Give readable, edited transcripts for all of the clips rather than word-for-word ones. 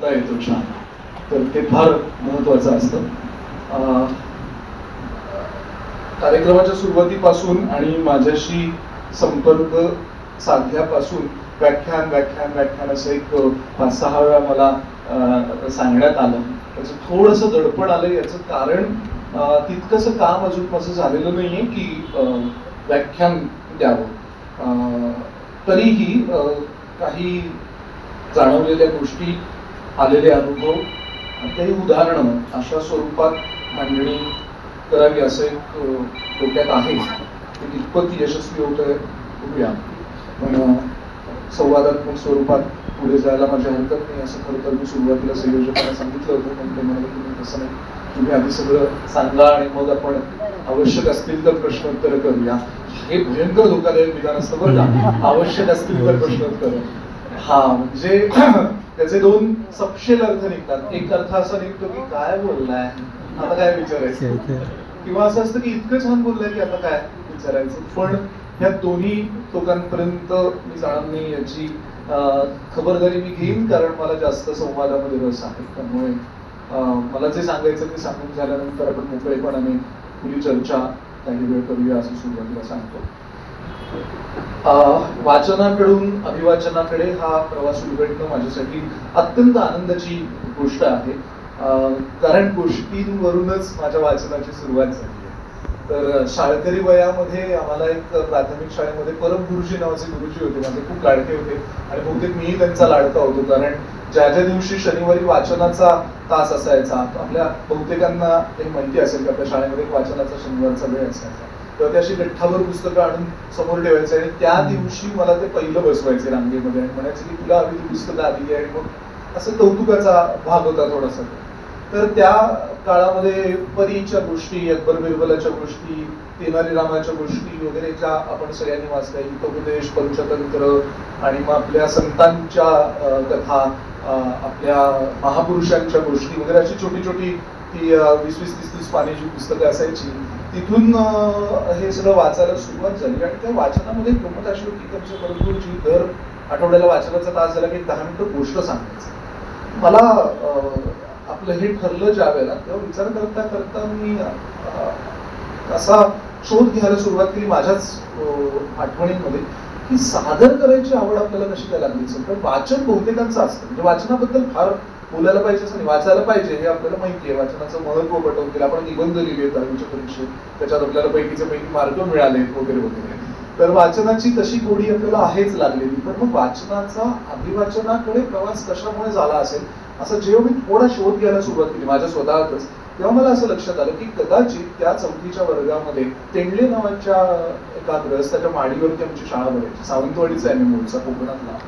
बोलता येतो छान, तर ते फार महत्वाचं असतं. कार्यक्रमाच्या सुरुवातीपासून आणि माझ्याशी संपर्क साधल्यापासून व्याख्यान असं एक 5-6 वेळा मला सांगण्यात आलं. त्याचं थोडंसं दडपण आलं. याचं कारण तितकंसं काम अजून माझं झालेलं नाहीये की व्याख्यान द्यावं. तरीही काही जाणवलेल्या गोष्टी, आलेले अनुभव, काही उदाहरणं अशा स्वरूपात मांडणी करावी असं एक डोक्यात आहे. ते कितपत यशस्वी होतंय बघूया, पण संवादात्मक स्वरूपात पुढे जायला माझी हरकत नाही असं खरं तर मी सुरुवातीला संयोजकांना सांगितलं होतं. पण ते म्हणाले की तसं नाही, तुम्ही आधी सगळं सांगा आणि मग आपण आवश्यक असतील तर प्रश्नोत्तर करूया. हे भयंकर धोकादायक विधान असतं बरं का, आवश्यक असतील तर प्रश्नोत्तर. हा म्हणजे त्याचे दोन सपशेल अर्थ निघतात. एक अर्थ असा निघतो की काय बोललाय, आता काय विचारायचं, किंवा असं असतं की इतकं छान बोललंय की आता काय विचारायचं. पण ह्या दोन्ही लोकांपर्यंत मी जाणार नाही याची खबरदारी मी घेईन, कारण मला जास्त संवादामध्ये रस आहे. त्यामुळे मला जे सांगायचं ते सांगून झाल्यानंतर आपण मोकळेपणाने खुली चर्चा काही वेळ करूया असं सुरुवातीला सांगतो. वाचनाकडून अभिवाचनाकडे हा प्रवास उलगडणं माझ्यासाठी अत्यंत आनंदाची गोष्ट आहे. कारण गोष्टींवरूनच माझ्या वाचनाची सुरुवात झाली आहे. तर शाळकरी वयामध्ये आम्हाला एक प्राथमिक शाळेमध्ये परम गुरुजी नावाचे गुरुजी होते. माझे खूप लाडके होते आणि बहुतेक मीही त्यांचा लाडका होतो. कारण ज्या दिवशी शनिवारी वाचनाचा तास असायचा, आपल्या बहुतेकांना हे माहिती असेल की आपल्या शाळेमध्ये वाचनाचा शनिवारचा वेळ असायचा, तर ते अशी गठ्ठावर पुस्तकं आणून समोर ठेवायचे आणि त्या दिवशी मला ते पहिलं बसवायचे रांगेमध्ये आणि म्हणायचे की तुला हवी ती पुस्तकं आली आहे. मग असं कौतुकाचा भाग होता थोडासा. तर त्या काळामध्ये परीच्या गोष्टी, अकबर बिरबलाच्या गोष्टी, तेनाली रामाच्या गोष्टी वगैरे ज्या आपण सगळ्यांनी वाचल्या, हितोपदेश, पंचतंत्र आणि मग आपल्या संतांच्या कथा, आपल्या महापुरुषांच्या गोष्टी वगैरे अशी छोटी छोटी ती 20-30 पाण्याची पुस्तकं असायची. तिथून हे सगळं वाचायला सुरुवात झाली. आणि त्या वाचनामध्ये गमत अशी होती की आमच्या परंतुजी दर आठवड्याला वाचनाचा तास झाला की 10 मिनिटं गोष्ट सांगायचं. मला आपलं हे ठरलं ज्या वेळेला, तेव्हा विचार करता करता मी असा शोध घ्यायला सुरुवात केली माझ्याच आठवणींमध्ये की सादर करायची आवड आपल्याला कशी काय लागली असेल. पण वाचन बहुतेकांचं असतं, म्हणजे वाचनाबद्दल फार बोलायला पाहिजे असं नाही, वाचायला पाहिजे हे आपल्याला माहिती आहे. वाचनाचं महत्व पटवून आपण निबंध लिहिले 10वीच्या परीक्षेत, त्याच्यात आपल्याला पैकीचे पैकी मार्क मिळाले वगैरे वगैरे. तर वाचनाची तशी गोडी आपल्याला आहेच लागलेली. पण मग वाचनाचा अभिवाचनाकडे प्रवास कशामुळे झाला असेल असं जेव्हा मी थोडा शोध घ्यायला सुरुवात केली माझ्या स्वतःतच, तेव्हा मला असं लक्षात आलं की कदाचित त्या 4थीच्या वर्गामध्ये तेंडले नावाच्या एका ग्रहस्थाच्या माडीवरती आमची शाळा भरायची. सावंतवाडीचा आहे मी मूळचा, कोकणातला.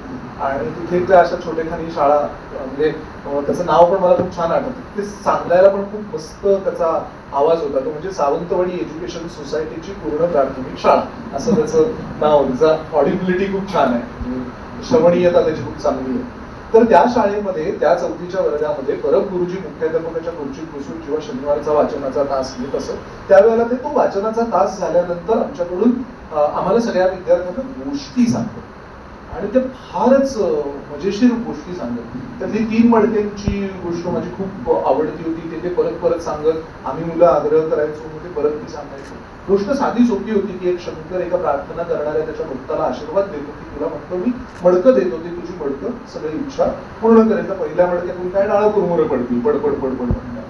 आणि तिथे त्या अशा छोटेखानी शाळा, म्हणजे त्याचं नाव पण मला खूप छान आठवतं. ते सांगायला पण खूप मस्त त्याचा आवाज होता. तो म्हणजे सावंतवाडी एज्युकेशन सोसायटीची पूर्ण प्राथमिक शाळा असं त्याचं नाव. त्याचा ऑडिबिलिटी खूप छान आहे, श्रवणीयता त्याची खूप चांगली आहे. तर त्या शाळेमध्ये त्या 4थीच्या वर्गामध्ये परब गुरुजी मुख्याध्यापकाच्या खुर्चीत बसून जेव्हा शनिवारचा वाचनाचा तास घेत असत, त्यावेळेला ते तो वाचनाचा तास झाल्यानंतर आमच्याकडून आम्हाला सगळ्या विद्यार्थ्यांना गोष्टी सांगत आणि ते फारच मजेशीर गोष्टी सांगत. त्यातली 3 मडक्यांची गोष्ट माझी खूप आवडती होती. ते परत परत सांगत, आम्ही मुलं आग्रह करायचो, मग ते परत ती सांगायचो. गोष्ट साधी सोपी होती की एक शंकर एका प्रार्थना करणाऱ्या त्याच्या भक्ताला आशीर्वाद देतो की तुला म्हणतो मी मडकं देतो, ते तुझी मडकं सगळी इच्छा पूर्ण करेल. तर पहिल्या मडक्यातून काय डाळ कुरमुरं पडतील, पडपड पडपड म्हणणार.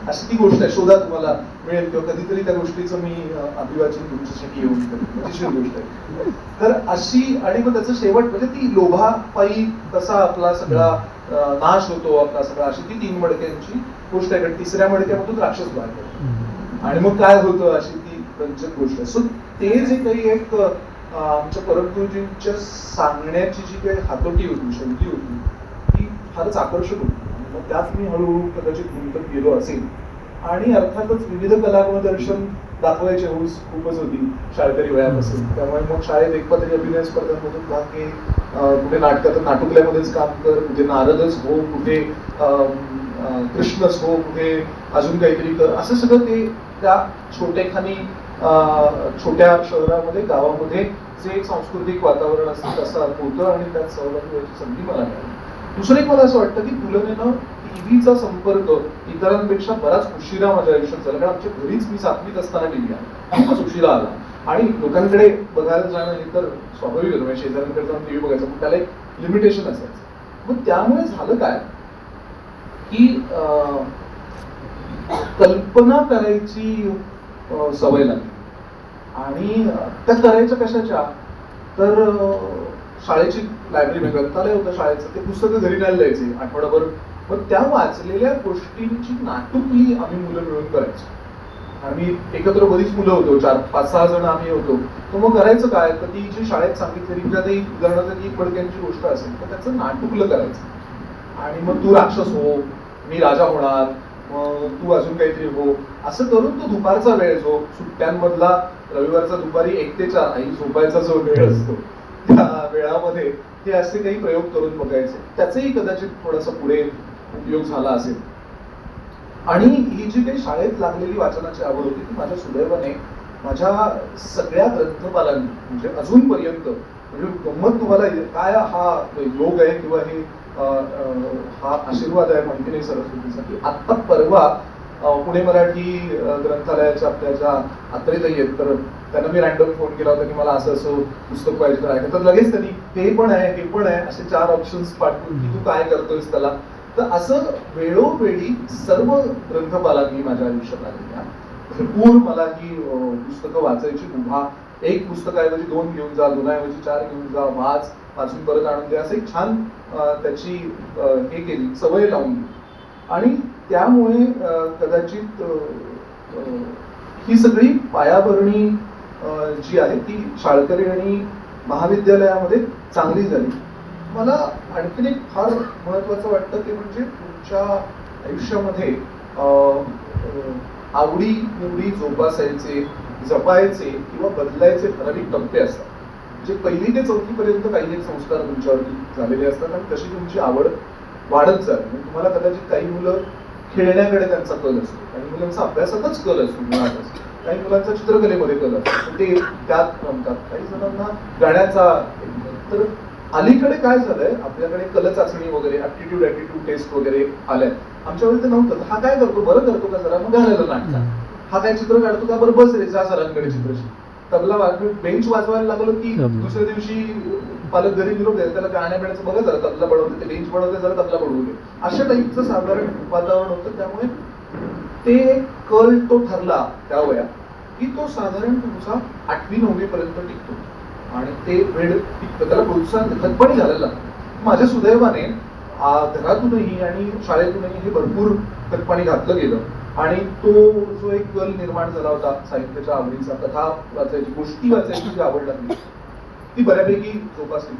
अशी ती गोष्ट आहे. शोधा, तुम्हाला मिळेल किंवा कधीतरी त्या गोष्टीचं मी अभिवाचन तुमच्यासाठी येऊन करेन. अतिशय गोष्ट आहे. तर अशी, आणि मग त्याचं शेवट म्हणजे ती लोभापायी कसा आपला सगळा नाश होतो आपला सगळा, अशी ती 3 मडक्यांची गोष्ट आहे. कारण 3ऱ्या मडक्यामधून राक्षस बाहेर पडतो आणि मग काय होतं अशी ती रंजक गोष्ट आहे. सो ते जे काही एक आमच्या परमगुरुजींच्या सांगण्याची जी काही हातोटी होती, शैली होती, ती फारच आकर्षक होती. मग त्यात मी हळूहळू कदाचित गुंतत गेलो असेल. आणि अर्थातच विविध कलागुणदर्शन दाखवायची हौस खूपच होती शाळकरी वयापासून. त्यामुळे मग शाळेत एकपात्री अभिनय स्पर्धांमधून भाग घे, कुठे नाटकात नाटुकल्यामध्येच काम कर, कुठे नारदच हो, कुठे कृष्णच हो, कुठे अजून काहीतरी कर, असं सगळं ते त्या छोटेखानी छोट्या शहरामध्ये, गावामध्ये जे एक सांस्कृतिक वातावरण असतं तसं होतं आणि त्यात सहभागी व्हायची संधी मला मिळाली. दुसरं एक मला असं वाटतं की तुलनेनं टीव्हीचा संपर्क इतरांपेक्षा बराच उशिरा माझ्या आयुष्यात झाला, कारण आमच्या घरीच मी 7वीत असताना टीव्ही आला, खूपच उशिरा आला. आणि लोकांकडे बघायला जाणं हे तर स्वाभाविक होतं, म्हणजे शेजाऱ्यांकडे जाऊन टीव्ही बघायचं, पण त्याला एक लिमिटेशन असायचं. मग त्यामुळे झालं काय की कल्पना करायची सवय लागली. आणि त्या करायच्या कशाच्या, तर शाळेची लायब्ररी ग्रंथालय होतं शाळेचं, ते पुस्तकं घरी न्यायला द्यायचे आठवडाभर. मग त्या वाचलेल्या गोष्टींची नाटुकली आम्ही मुलं मिळून करायचो. आम्ही एकत्र बरीच मुलं होतो, 4-5-6 जण आम्ही होतो. तर मग करायचं काय, तर ती जी शाळेत सांगितलेली एखादी उदाहरणार्थ एक फडक्यांची गोष्ट असेल तर त्याचं नाटुकलं करायचं. आणि मग तू राक्षस हो, मी राजा होणार, मग तू अजून काहीतरी हो, असं करून तो दुपारचा वेळ जो सुट्ट्यांमधला रविवारचा दुपारी 1 ते 4 आई झोपायचा जो वेळ असतो, त्या वेळामध्ये हे असे काही प्रयोग करून बघायचे. त्याचाही कदाचित थोडासा पुढे उपयोग झाला असेल. आणि ही जी काही शाळेत लागलेली वाचनाची आवड होती ती माझ्या सुदैवाने माझ्या सगळ्या ग्रंथपालांनी, म्हणजे अजूनपर्यंत, म्हणजे गंमत तुम्हाला काय हा योग आहे किंवा हे हा आशीर्वाद आहे माहिती नाही सरस्वतीचा, की आत्ता परवा पुणे मराठी ग्रंथालयाच्या आपल्या ज्या अत्रेताई आहेत, तर त्यांना मी रॅन्डम फोन केला होता की मला असं असं पुस्तक पाहिजे तर आहे, तर लगेच त्यांनी ते पण आहे हे पण आहे असे 4 ऑप्शन्स पाठवून की तू काय करतोयस त्याला. तर असं वेळोवेळी सर्व ग्रंथपालांनी माझ्या आयुष्यात आलेल्या भरपूर मला ही पुस्तकं वाचायची मुभा. एक पुस्तकाऐवजी 2 घेऊन जा, 2ऐवजी 4 घेऊन जा, वाचून परत आणून द्या, असं एक छान त्याची हे केली, सवय लावून. आणि त्यामुळे कदाचित ही सगळी पायाभरणी जी आहे ती शाळकरी आणि महाविद्यालयामध्ये चांगली झाली. मला आणखीन एक फार महत्वाचं वाटतं ते म्हणजे तुमच्या आयुष्यामध्ये आवडी निवडी जोपासायचे, जपायचे किंवा बदलायचे ठराविक टप्पे असतात. जे 1ली ते 4थी पर्यंत काही एक संस्कार तुमच्यावरती झालेले असतात आणि तशी तुमची आवड वाढत जाते. म्हणजे तुम्हाला कदाचित काही मुलं खेळण्याकडे त्यांचा कल असतो, काही मुलांचा अभ्यासातच कल असतो मुळातच, काही मुलांचा चित्रकलेमध्ये कल असतो, ते त्यात रमतात, काही जणांना गाण्याचा. तर अलीकडे काय झालंय, आपल्याकडे कल चाचणी वगैरे, ऍप्टिट्यूड टेस्ट वगैरे आल्या. आमच्या वेळी ते नव्हतं. हा काय करतो, बरं करतो का जरा, मग घालायला नाटकात. हा काय चित्र काढतो का, बरं बस रे जा सरांकडे चित्रशी. तबला बेंच वाजवायला लागलो की दुसऱ्या दिवशी पालक घरी निरोप त्याला गाण्या बिण्याचं बघा जरा, तबला बनवते, ते बेंच बनवते, जरा तबला बनवू दे, अशा टाईपचं साधारण वातावरण होतं. त्यामुळे ते कल तो ठरला त्या वयात की तो साधारण तुमचा 8वी-9वी पर्यंत टिकतो आणि ते वेळ टिकतं, त्याला प्रोत्साहन खतपणी झालेलं लागतं. माझ्या सुदैवाने घरातूनही आणि शाळेतूनही हे भरपूर खतपाणी घातलं गेलं आणि तो जो एक कल निर्माण झाला होता साहित्याच्या आवडीचा, कथा वाचायची, गोष्टी वाचायची जी आवड लागली ती बऱ्यापैकी जोपासली.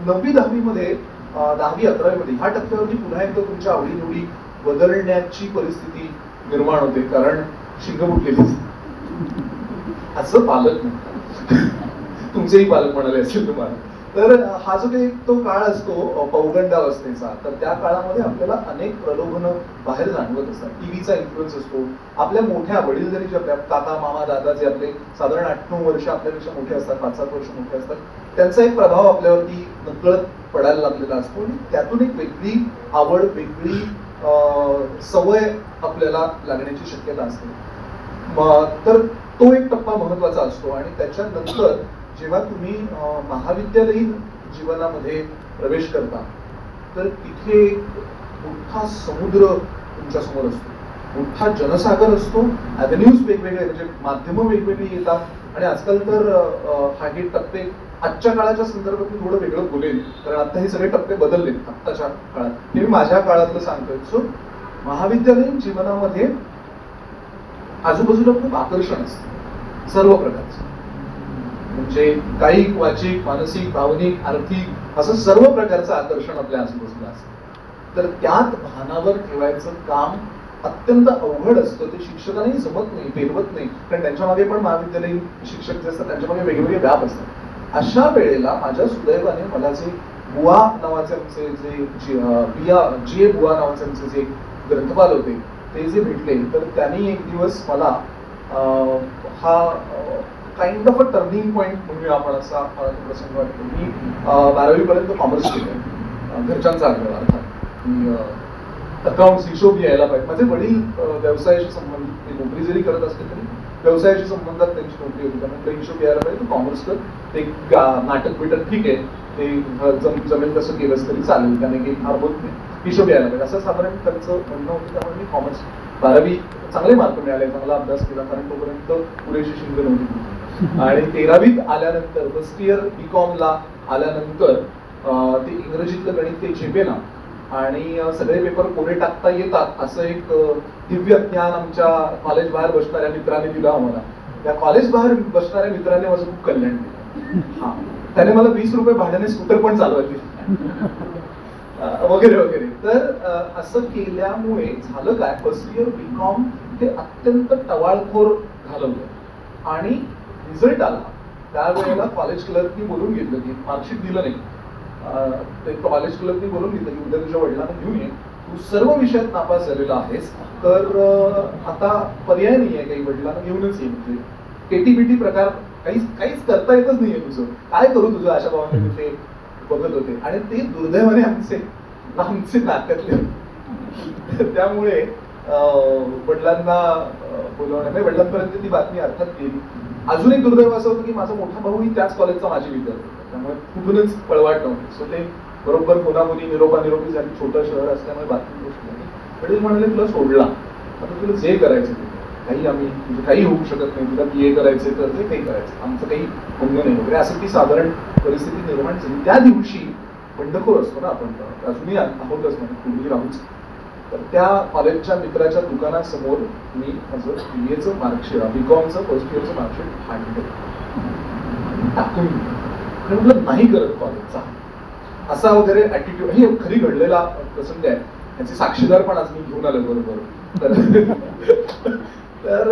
9वी-10वी मध्ये 10वी-11वी मध्ये ह्या टप्प्यावरती पुन्हा एकदा तुमच्या आवडीनिवडी बदलण्याची परिस्थिती निर्माण होते, कारण शिंग फुटलेली असं पालक म्हणतात. तुमचेही पालक म्हणाले असेल तुम्हाला. तर हा जो काही तो काळ असतो पौगंडावस्थेचा, तर त्या काळामध्ये आपल्याला अनेक प्रलोभनं बाहेर जाणवत असतात. टीव्हीचा इन्फ्लुएन्स असतो, आपल्या मोठ्या वडील जरी जे आपल्या काका मामा दादा जे आपले साधारण 8-9 वर्ष आपल्यापेक्षा मोठे असतात, 5-7 वर्ष मोठे असतात, त्यांचा एक प्रभाव आपल्यावरती नकळत पडायला लागलेला असतो आणि त्यातून एक वेगळी आवड, वेगळी सवय आपल्याला लागण्याची शक्यता असते. तर तो एक टप्पा महत्वाचा असतो. आणि त्याच्यानंतर जेव्हा तुम्ही महाविद्यालयीन जीवनामध्ये प्रवेश करता तर तिथे मोठा समुद्र तुमच्या समोर असतो, मोठा जनसागर असतो, ॲव्हेन्यूज वेगवेगळे, म्हणजे माध्यमं वेगवेगळी येतात. आणि आजकाल तर हा हे टप्पे आजच्या काळाच्या संदर्भात मी थोडं वेगळं बोलेल, कारण आता हे सगळे टप्पे बदललेत आत्ताच्या काळात. हे मी माझ्या काळातलं सांगतोय. सो महाविद्यालयीन जीवनामध्ये आजूबाजूला खूप आकर्षण असतं सर्व प्रकारचं, म्हणजे कायिक, वाचिक, मानसिक, भावनिक, आर्थिक, असं सर्व प्रकारचं आकर्षण आपल्या आजूबाजूला असतं. तर त्यात भानावर ठेवायचं काम अत्यंत अवघड असतं. ते शिक्षकांनाही जमत नाही, पेरवत नाही, कारण त्यांच्या मागे पण महाविद्यालयीन शिक्षक जे असतात त्यांच्या मागे वेगवेगळे व्याप असतात. अशा वेळेला माझ्या सुदैवाने मला जे बुवा नावाचे आमचे जे बुवा नावाचे आमचे जे ग्रंथपाल होते ते जे भेटले, तर त्यांनी एक दिवस मला हा kind of a turning point म्हणूया आपण, असा प्रसंग वाटतो. मी 12वी पर्यंत कॉमर्स केलं, घरच्यांचा आग्रह अर्थात. अकाउंट्स हिशोब यायला पाहिजे. माझे वडील व्यवसायाशी संबंधित, ते नोकरी जरी करत असले तरी व्यवसायाशी संबंधात त्यांची नोकरी होती, त्यामुळे हिशोब यायला पाहिजे. तू कॉमर्स कर, ते नाटक बिटक ठीक आहे, ते जमेल तसं केलंच तरी चालेल, त्याने काही फार होत नाही, हिशोब यायला पाहिजे असं साधारण त्यांचं म्हणणं होतं. त्यामुळे मी कॉमर्स 12वी चांगले मार्क मिळाले, चांगला अभ्यास केला, कारण तोपर्यंत पुरेशी शिंद नव्हती. आणि 13वीत आल्यानंतर फर्स्ट इयर बीकॉमला आल्यानंतर ते इंग्रजीतलं गणित ते झेपेना आणि सगळे पेपर कोरे टाकता येतात असं एक दिव्य ज्ञान आमच्या कॉलेज बाहेर बसणाऱ्या मित्राने दिलं आम्हाला. त्या कॉलेज बाहेर बसणाऱ्या मित्राने माझं खूप कल्याण केलं. हा, त्याने मला 20 रुपये भाड्याने स्कूटर पण चालवायची वगैरे वगैरे. तर असं केल्यामुळे झालं काय, फर्स्ट इयर बीकॉम हे अत्यंत टवाळखोर घालवलं आणि रिझल्ट आला. त्यावेळेला कॉलेज क्लर्कनी बोलून घेतलं की मार्कशीट दिलं नाही, ते कॉलेज क्लर्कनी बोलून घेतलं की उद्या तुझ्या वडिलांना घेऊन ये, तू सर्व विषयात नापास झालेला आहेस, तर आता पर्याय नाही आहे, काही वडिलांना घेऊनच ये. म्हणजे केटीबीटी प्रकार काहीच करता येतच नाहीये तुझं, काय करू तुझं, अशा भावाने ते बघत होते. आणि ते दुर्दैवाने आमचे नात्यातले. त्यामुळे वडिलांना बोलवण्याने वडिलांपर्यंत ती बातमी अर्थात गेली. अजून एक दुर्दैव असं होतं की माझा मोठा भाऊही त्याच कॉलेजचा माझी विद्यार्थी होता, त्यामुळे कुठूनच पळवाट नव्हती. सो ते बरोबर कोणाकोणी निरोपी झाली, छोटं शहर असल्यामुळे बातमी पोहोचली. वडील म्हणाले तुला सोडला, आता तुला जे करायचं ते, काही आम्ही म्हणजे काही होऊ शकत नाही, तुला BA करायचे तर ते काही करायचं, आमचं काही म्हणणं नाही वगैरे, असं ती साधारण परिस्थिती निर्माण झाली. त्या दिवशी बंडखोर असतो ना आपण, अजूनही आहोतच नाही, पूर्वी राहूच. तर त्या कॉलेजच्या मित्राच्या दुकानासमोर मी माझं BAचं मार्कशीट, बीकॉमचं फर्स्ट इयरचं मार्कशीट आणलं टाकून, म्हटलं नाही करत कॉलेजचा असा वगैरे ऍटिट्यूड. हे खरी घडलेला प्रसंग आहे, त्याचे साक्षीदार पण आज मी घेऊन आलो बरोबर. तर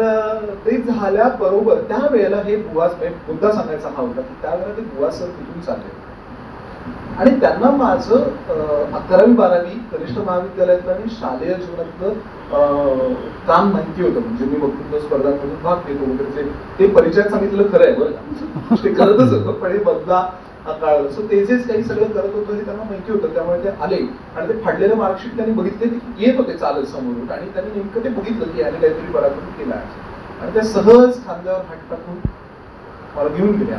ते झाल्याबरोबर त्यावेळेला हे बुवा, मुद्दा सांगायचा हा होता की त्यावेळेला ते बुवा सर तिथून चालले आणि त्यांना माझं 11वी 12वी कनिष्ठ महाविद्यालयातलं आणि शालेय जीवनातलं काम माहिती होतं. म्हणजे मी वक्तृत्व स्पर्धांमधून भाग घेतो वगैरे, ते परिचयात सांगितलं खरं आहे बरं का, ते करतच होतं, पण हे बदला काळ. सो ते जेच काही सगळं करत होतं हे त्यांना माहिती होतं, त्यामुळे ते आले आणि ते फाडलेलं मार्कशीट त्यांनी बघितले, येत होते चालत समोरून, आणि त्यांनी नेमकं ते बघितलं की याने काहीतरी पराक्रम केला आहे आणि त्या सहज खांद्यावर हात टाकून मला घेऊन गेले.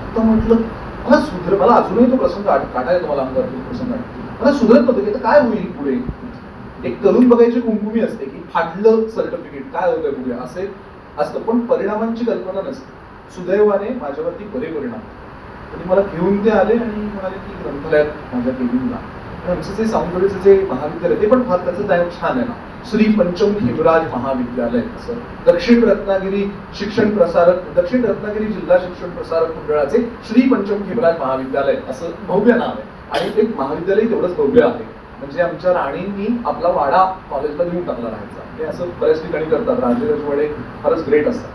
आता म्हटलं मला अजूनही तो प्रसंग काढायला तुम्हाला अंगावर प्रसंग मला सुधरत नव्हतं की काय होईल पुढे. एक करून बघायची कुंकुमी असते की फाडलं सर्टिफिकेट काय होतंय पुढे असे असतं, पण परिणामांची कल्पना नसते. सुदैवाने माझ्यावरती बरे परिणाम, आणि मला घेऊन ते आले आणि म्हणाले की ग्रंथालयात माझ्या केबिनला. आमचं जे सावंतवाडीचं जे महाविद्यालय ते पण फार त्याचं टाइम छान आहे ना, श्री पंचम हेमराज महाविद्यालय असं, दक्षिण रत्नागिरी जिल्हा शिक्षण प्रसारक मंडळाचे श्री पंचम हेमराज महाविद्यालय असं भव्य नाव आहे. आणि ते महाविद्यालय तेवढंच भव्य आहे, म्हणजे आमच्या राणींनी आपला वाडा कॉलेजला घेऊन टाकला राहायचा. हे असं बऱ्याच ठिकाणी करतात, राजवाडे फारच ग्रेट असतात.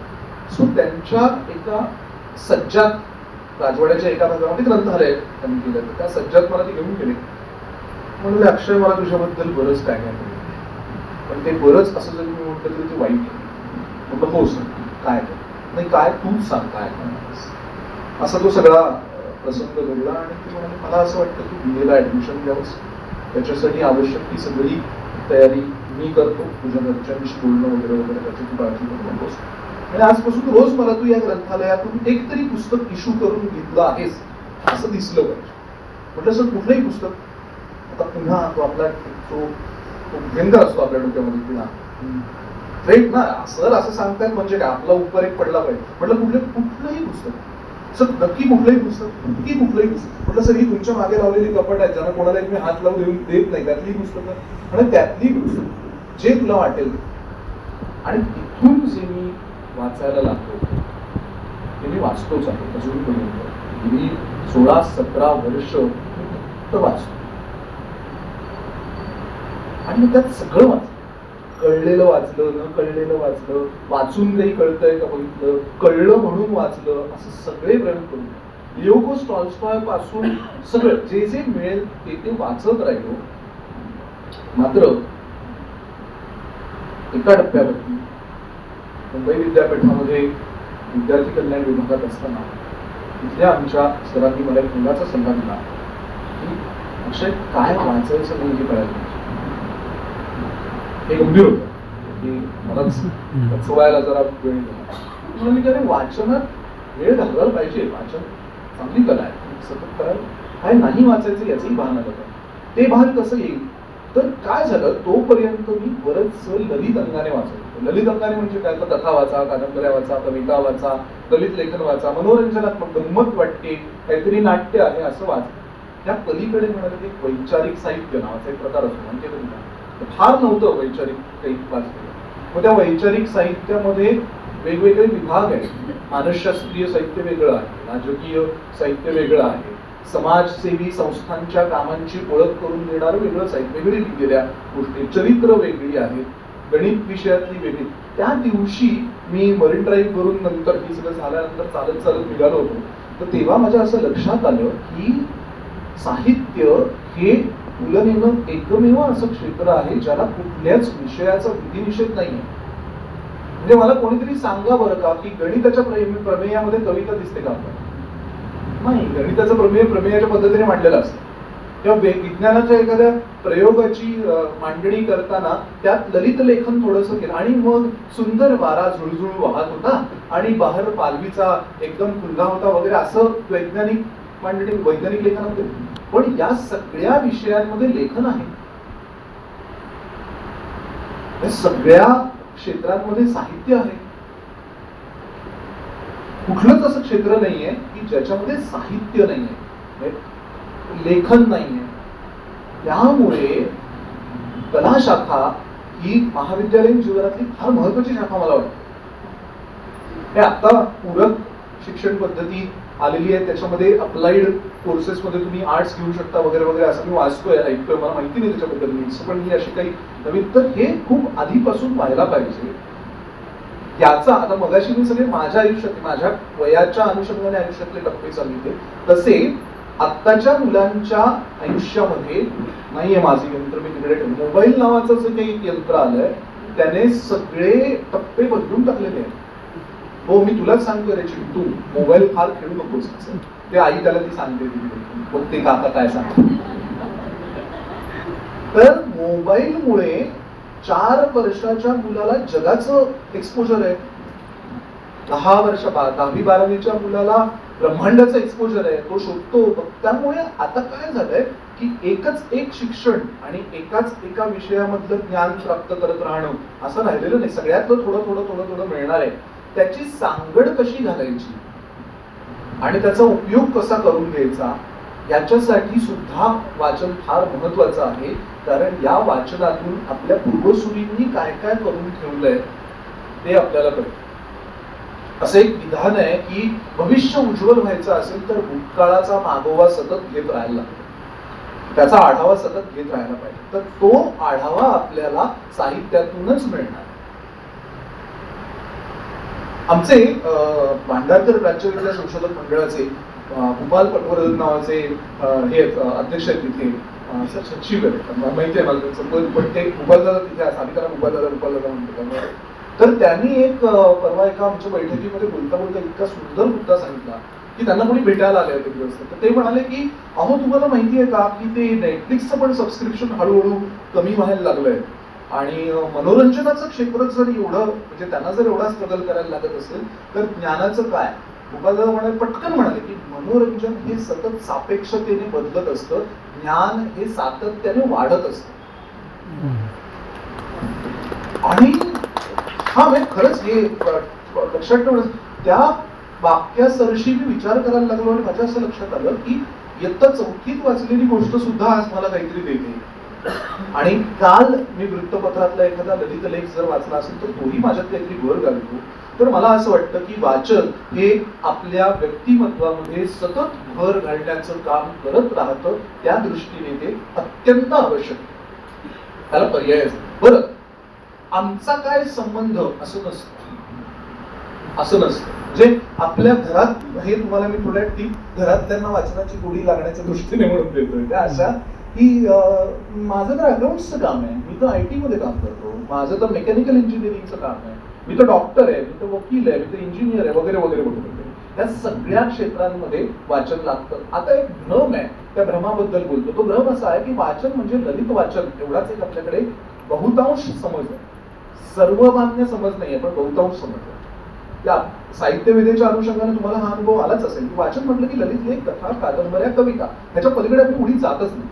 सो त्यांच्या एका सज्जात राजवाड्याच्या एका भागामध्ये ग्रंथालय त्यांनी केलं, त्या सज्जात मला ते घेऊन गेले. म्हणलं अक्षय मला तुझ्याबद्दल बरंच काय काय पण ते बरंच असं जरी मी म्हटलं तरी ते वाईट आहे. म्हटलं हो सर, काय नाही, काय तूच सांग काय असा तो सगळा प्रसंग घडला. आणि ते म्हणाले मला असं वाटतं की BA ला ऍडमिशन घ्यावंस, त्याच्यासाठी आवश्यक ती सगळी तयारी मी करतो, तुझ्या घरच्यांशी बोलणं वगैरे वगैरे त्याची तू काळजी करू नकोस, आणि आजपासून रोज मला तू या ग्रंथालयातून एक तरी पुस्तक इश्यू करून घेतलं आहेस असं दिसलं पाहिजे. म्हटलं सर कुठलंही पुस्तक, आता पुन्हा तो आपला तो भयंकर असतो आपल्या डोक्यामध्ये पुन्हा थ्रेट ना, सर असं सांगतायत म्हणजे काय, आपला उपर एक पडला पाहिजे. म्हटलं कुठलंही पुस्तक सर, नक्की कुठलंही पुस्तक, नक्की कुठलंही पुस्तक. म्हटलं सर ही तुमच्या मागे लावलेली कपट आहेत ज्यांना कोणाला एक मी हात लावून देत नाही, त्यातली पुस्तकं आणि त्यातली पुस्तक जे तुला वाटेल. आणि तिथून जे मी वाचायला लागतो ते मी वाचतोच आहे अजूनपर्यंत, गेली 16-17 वर्ष तर वाचतो. आणि मग त्यात सगळं वाचलं, कळलेलं वाचलं, न कळलेलं वाचलं, वाचून काही कळतंय का बघितलं, कळलं म्हणून वाचलं, असं सगळे प्रयोग करून लिओ टॉल्स्टॉय पासून सगळं जे जे मिळेल ते वाचत राहिलो. मात्र एका टप्प्यावरती मुंबई विद्यापीठामध्ये विद्यार्थी कल्याण विभागात असताना तिथल्या आमच्या सरांनी मला एक मुलाचा सल्ला दिला की अक्षय काय वाचायचं नाही हे कळायला पाहिजे. हे गंभीर होतं की मला सोडायला जरा वेळ गेला. मी कधी वाचनात वेळ घालवायला पाहिजे. वाचन चांगली कला आहे, सतत करायला. काय नाही वाचायचं याचंही भान आलं. ते भान कसं येईल तर काय झालं, तोपर्यंत मी बरंच ललित अंगाने वाचायचो. ललित अंगाने म्हणजे काय, तर कथा वाचा, कादंबऱ्या वाचा, कविता वाचा, ललित लेखन वाचा, मनोरंजनात्मक गंमत वाटते, काहीतरी नाट्य आहे असं वाच. त्या पलीकडे म्हणाले की वैचारिक साहित्य नावाचा एक प्रकार असतो. म्हणजे फार नव्हतं वैचारिक काही वाचलेलं. मग त्या वैचारिक साहित्यामध्ये वेगवेगळे विभाग आहेत. मानसशास्त्रीय साहित्य वेगळं आहे, राजकीय साहित्य वेगळं आहे, समाजसेवी संस्थांच्या कामांची ओळख करून देणारं वेगळं साहित्य, वेगळी लिहिलेल्या गोष्टी, चरित्र वेगळी आहेत, गणित विषयातली वेगळी. त्या दिवशी मी मरीन ड्राईव्ह वरून नंतर ही सगळं झाल्यानंतर चालत चालत निघालो होतो. तर तेव्हा माझ्या असं लक्षात आलं की साहित्य हे तुलनेनं एकमेव असं क्षेत्र आहे ज्याला कुठल्याच विषयाचा विधिनिषेध नाहीये. म्हणजे मला कोणीतरी सांगा बरं का की गणिताच्या प्रमेयामध्ये कविता दिसते का आपल्याला? नाही. गणिताचं प्रमेय प्रमेयाच्या पद्धतीने मांडलेलं असतं. किंवा विज्ञानाच्या एखाद्या प्रयोगाची मांडणी करताना त्यात ललित लेखन थोडंसं केलं आणि मग सुंदर वारा झुळझुळ वाहत होता आणि बाहेर पालवीचा एकदम खुल्ला होता वगैरे असं वैज्ञानिक मांडणी, वैज्ञानिक लेखनामध्ये. पण या सगळ्या विषयांमध्ये लेखन आहे. या सगळ्या क्षेत्रांमध्ये साहित्य आहे. कुठलंच असं क्षेत्र नाहीये की ज्याच्यामध्ये साहित्य नाहीये, लेखन नाहीये. त्यामुळे कला शाखा ही महाविद्यालयीन जीवनातली फार महत्वाची शाखा मला वाटते. आता पूरक शिक्षण पद्धती आलेली आहे, त्याच्यामध्ये अप्लाइड कोर्सेस मध्ये तुम्ही आर्ट्स घेऊ शकता वगैरे वगैरे असं मी वाचतोय, ऐकतोय. मला माहिती नाही त्याच्याबद्दल, पण ही अशी काही नवीन. तर हे खूप आधीपासून व्हायला पाहिजे. याचा आता मगाशी मी सगळे माझ्या आयुष्यात, माझ्या वयाच्या अनुषंगाने आयुष्यातले टप्पे सांगितले, तसे आत्ताच्या मुलांच्या आयुष्यामध्ये नाहीये माझं यंत्र. मी तिकडे मोबाईल नावाचं जे काही यंत्र आलंय त्याने सगळे टप्पे बदलून टाकलेले आहेत. हो, मी तुलाच सांगतो रे चिंटू, मोबाईल फार खेळू नकोस. ते आई त्याला ती सांगते, बघ ते काका काय सांगतो. तर मोबाईलमुळे 4 वर्षाच्या मुलाला जगाचं एक्सपोजर आहे. 10-12वीच्या मुलाला ब्रह्मांडाचं एक्सपोजर आहे, तो शोधतो. त्यामुळे आता काय झालंय की एकच एक शिक्षण आणि एका विषयामधलं ज्ञान प्राप्त करत राहणं असं राहिलेलं नाही. सगळ्यातलं थोडं थोडं थोडं थोडं मिळणार आहे. त्याची सांगड कशी घालायची आणि त्याचा उपयोग कसा करून घ्यायचा याच्यासाठी सुद्धा वाचन फार महत्वाचं आहे. कारण या वाचनातून आपल्या पूर्वसुरींनी काय काय करून ठेवलंय ते आपल्याला कळतं. असं एक विधान आहे की भविष्य उज्ज्वल व्हायचं असेल तर भूतकाळाचा मागोवा सतत घेत राहायला लागतो, त्याचा आढावा सतत घेत राहायला पाहिजे. तर तो आढावा आपल्याला साहित्यातूनच मिळणार. आमचे भांडारकर प्राच्य विद्या संशोधक मंडळाचे भूपाल पटवर्धन नावाचे हे अध्यक्ष आहेत तिथे, सचिव आहेत, माहिती आहे मला त्यांचं. पण ते भूपालदादा तिथे आम्ही त्यांना भूपालदादा म्हणतो. तर त्यांनी एक परवा एका आमच्या बैठकीमध्ये बोलता बोलता इतका सुंदर मुद्दा सांगितला की त्यांना कोणी भेटायला आले होते दिवस. तर ते म्हणाले की अहो तुम्हाला माहिती आहे का की ते नेटफ्लिक्सचं पण सबस्क्रिप्शन हळूहळू कमी व्हायला लागलंय आणि मनोरंजनाचं क्षेत्र जर एवढं, म्हणजे त्यांना जर एवढा स्ट्रगल करायला लागत असेल तर ज्ञानाचं काय. भूपालदादा म्हणाले, पटकन म्हणाले की मनोरंजन हे सतत सापेक्षतेने बदलत असतं, ज्ञान हे सातत्याने वाढत असतं. आणि हा म्हणजे खरंच हे लक्षात ठेवणं. त्या वाक्यासरशी मी विचार करायला लागलो आणि माझ्या असं लक्षात आलं की इयत्ता 4थीत वाचलेली गोष्ट सुद्धा आज मला काहीतरी देते. आणि काल मी वृत्तपत्रातला एखादा ललित लेख जर वाचला असेल तर तोही माझ्यात काहीतरी भर घालतो. तर मला असं वाटतं की वाचन हे आपल्या व्यक्तिमत्वामध्ये सतत भर घालण्याचं काम करत राहतं. त्या दृष्टीने ते अत्यंत आवश्यक, त्याला पर्याय असतो. बरं, आमचा काय संबंध असं नसतं. म्हणजे आपल्या घरात, हे तुम्हाला मी थोड्या टीप घरातल्यांना वाचनाची गोडी लागण्याच्या दृष्टीने म्हणून देतोय. त्या अशा की माझं तर अकाउंट्सचं काम आहे, मी तर IT मध्ये काम करतो, माझं तर मेकॅनिकल इंजिनिअरिंगचं काम आहे, मी तर डॉक्टर आहे, मी तर वकील आहे, मी तर इंजिनियर आहे वगैरे वगैरे वगैरे. या सगळ्या क्षेत्रांमध्ये वाचन लागतं. आता एक भ्रम आहे, त्या भ्रमाबद्दल बोलतो. तो भ्रम असा आहे की वाचन म्हणजे ललित वाचन एवढाच एक आपल्याकडे बहुतांश समज आहे. सर्वमान्य समज नाहीये, पण बहुतांश समज आहे. त्या साहित्यविद्येच्या अनुषंगाने तुम्हाला हा अनुभव आलाच असेल की वाचन म्हटलं की ललित लेख, कथा, कादंबऱ्या, कविता ह्याच्या पलीकडे आपण उडी जातच नाही.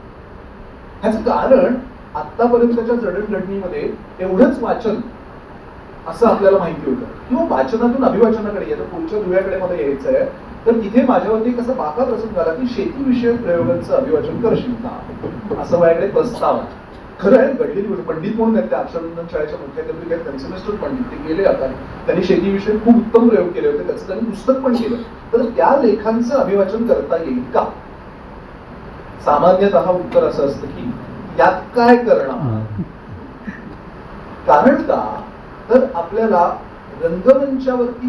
ह्याचं कारण आतापर्यंतच्या जडणघडणीमध्ये एवढंच वाचन असं आपल्याला माहिती होतं, किंवा वाचनातून अभिवाचनाकडे याचं पुढच्या दुव्याकडे मला यायचं आहे. तर तिथे माझ्यावरती कसा बाका प्रसंग आला की शेतीविषयक प्रयोगांचं अभिवाचन करशील का, असं माझ्याकडे प्रस्ताव आहे. खरं आहे, घडलेली गोष्ट. पंडित म्हणून आहेत त्या अक्षरनंदन शाळेच्या मुख्याध्यापिका आहेत, त्यांचे मिस्टर पंडित, ते गेले आता. त्यांनी शेतीविषयी खूप उत्तम प्रयोग केले होते, त्याचं त्यांनी पुस्तक पण केलं. तर त्या लेखांचं अभिवाचन करता येईल का? सामान्यतः उत्तर असं असतं की यात काय करणार. कारण का, तर आपल्याला रंगमंचावरती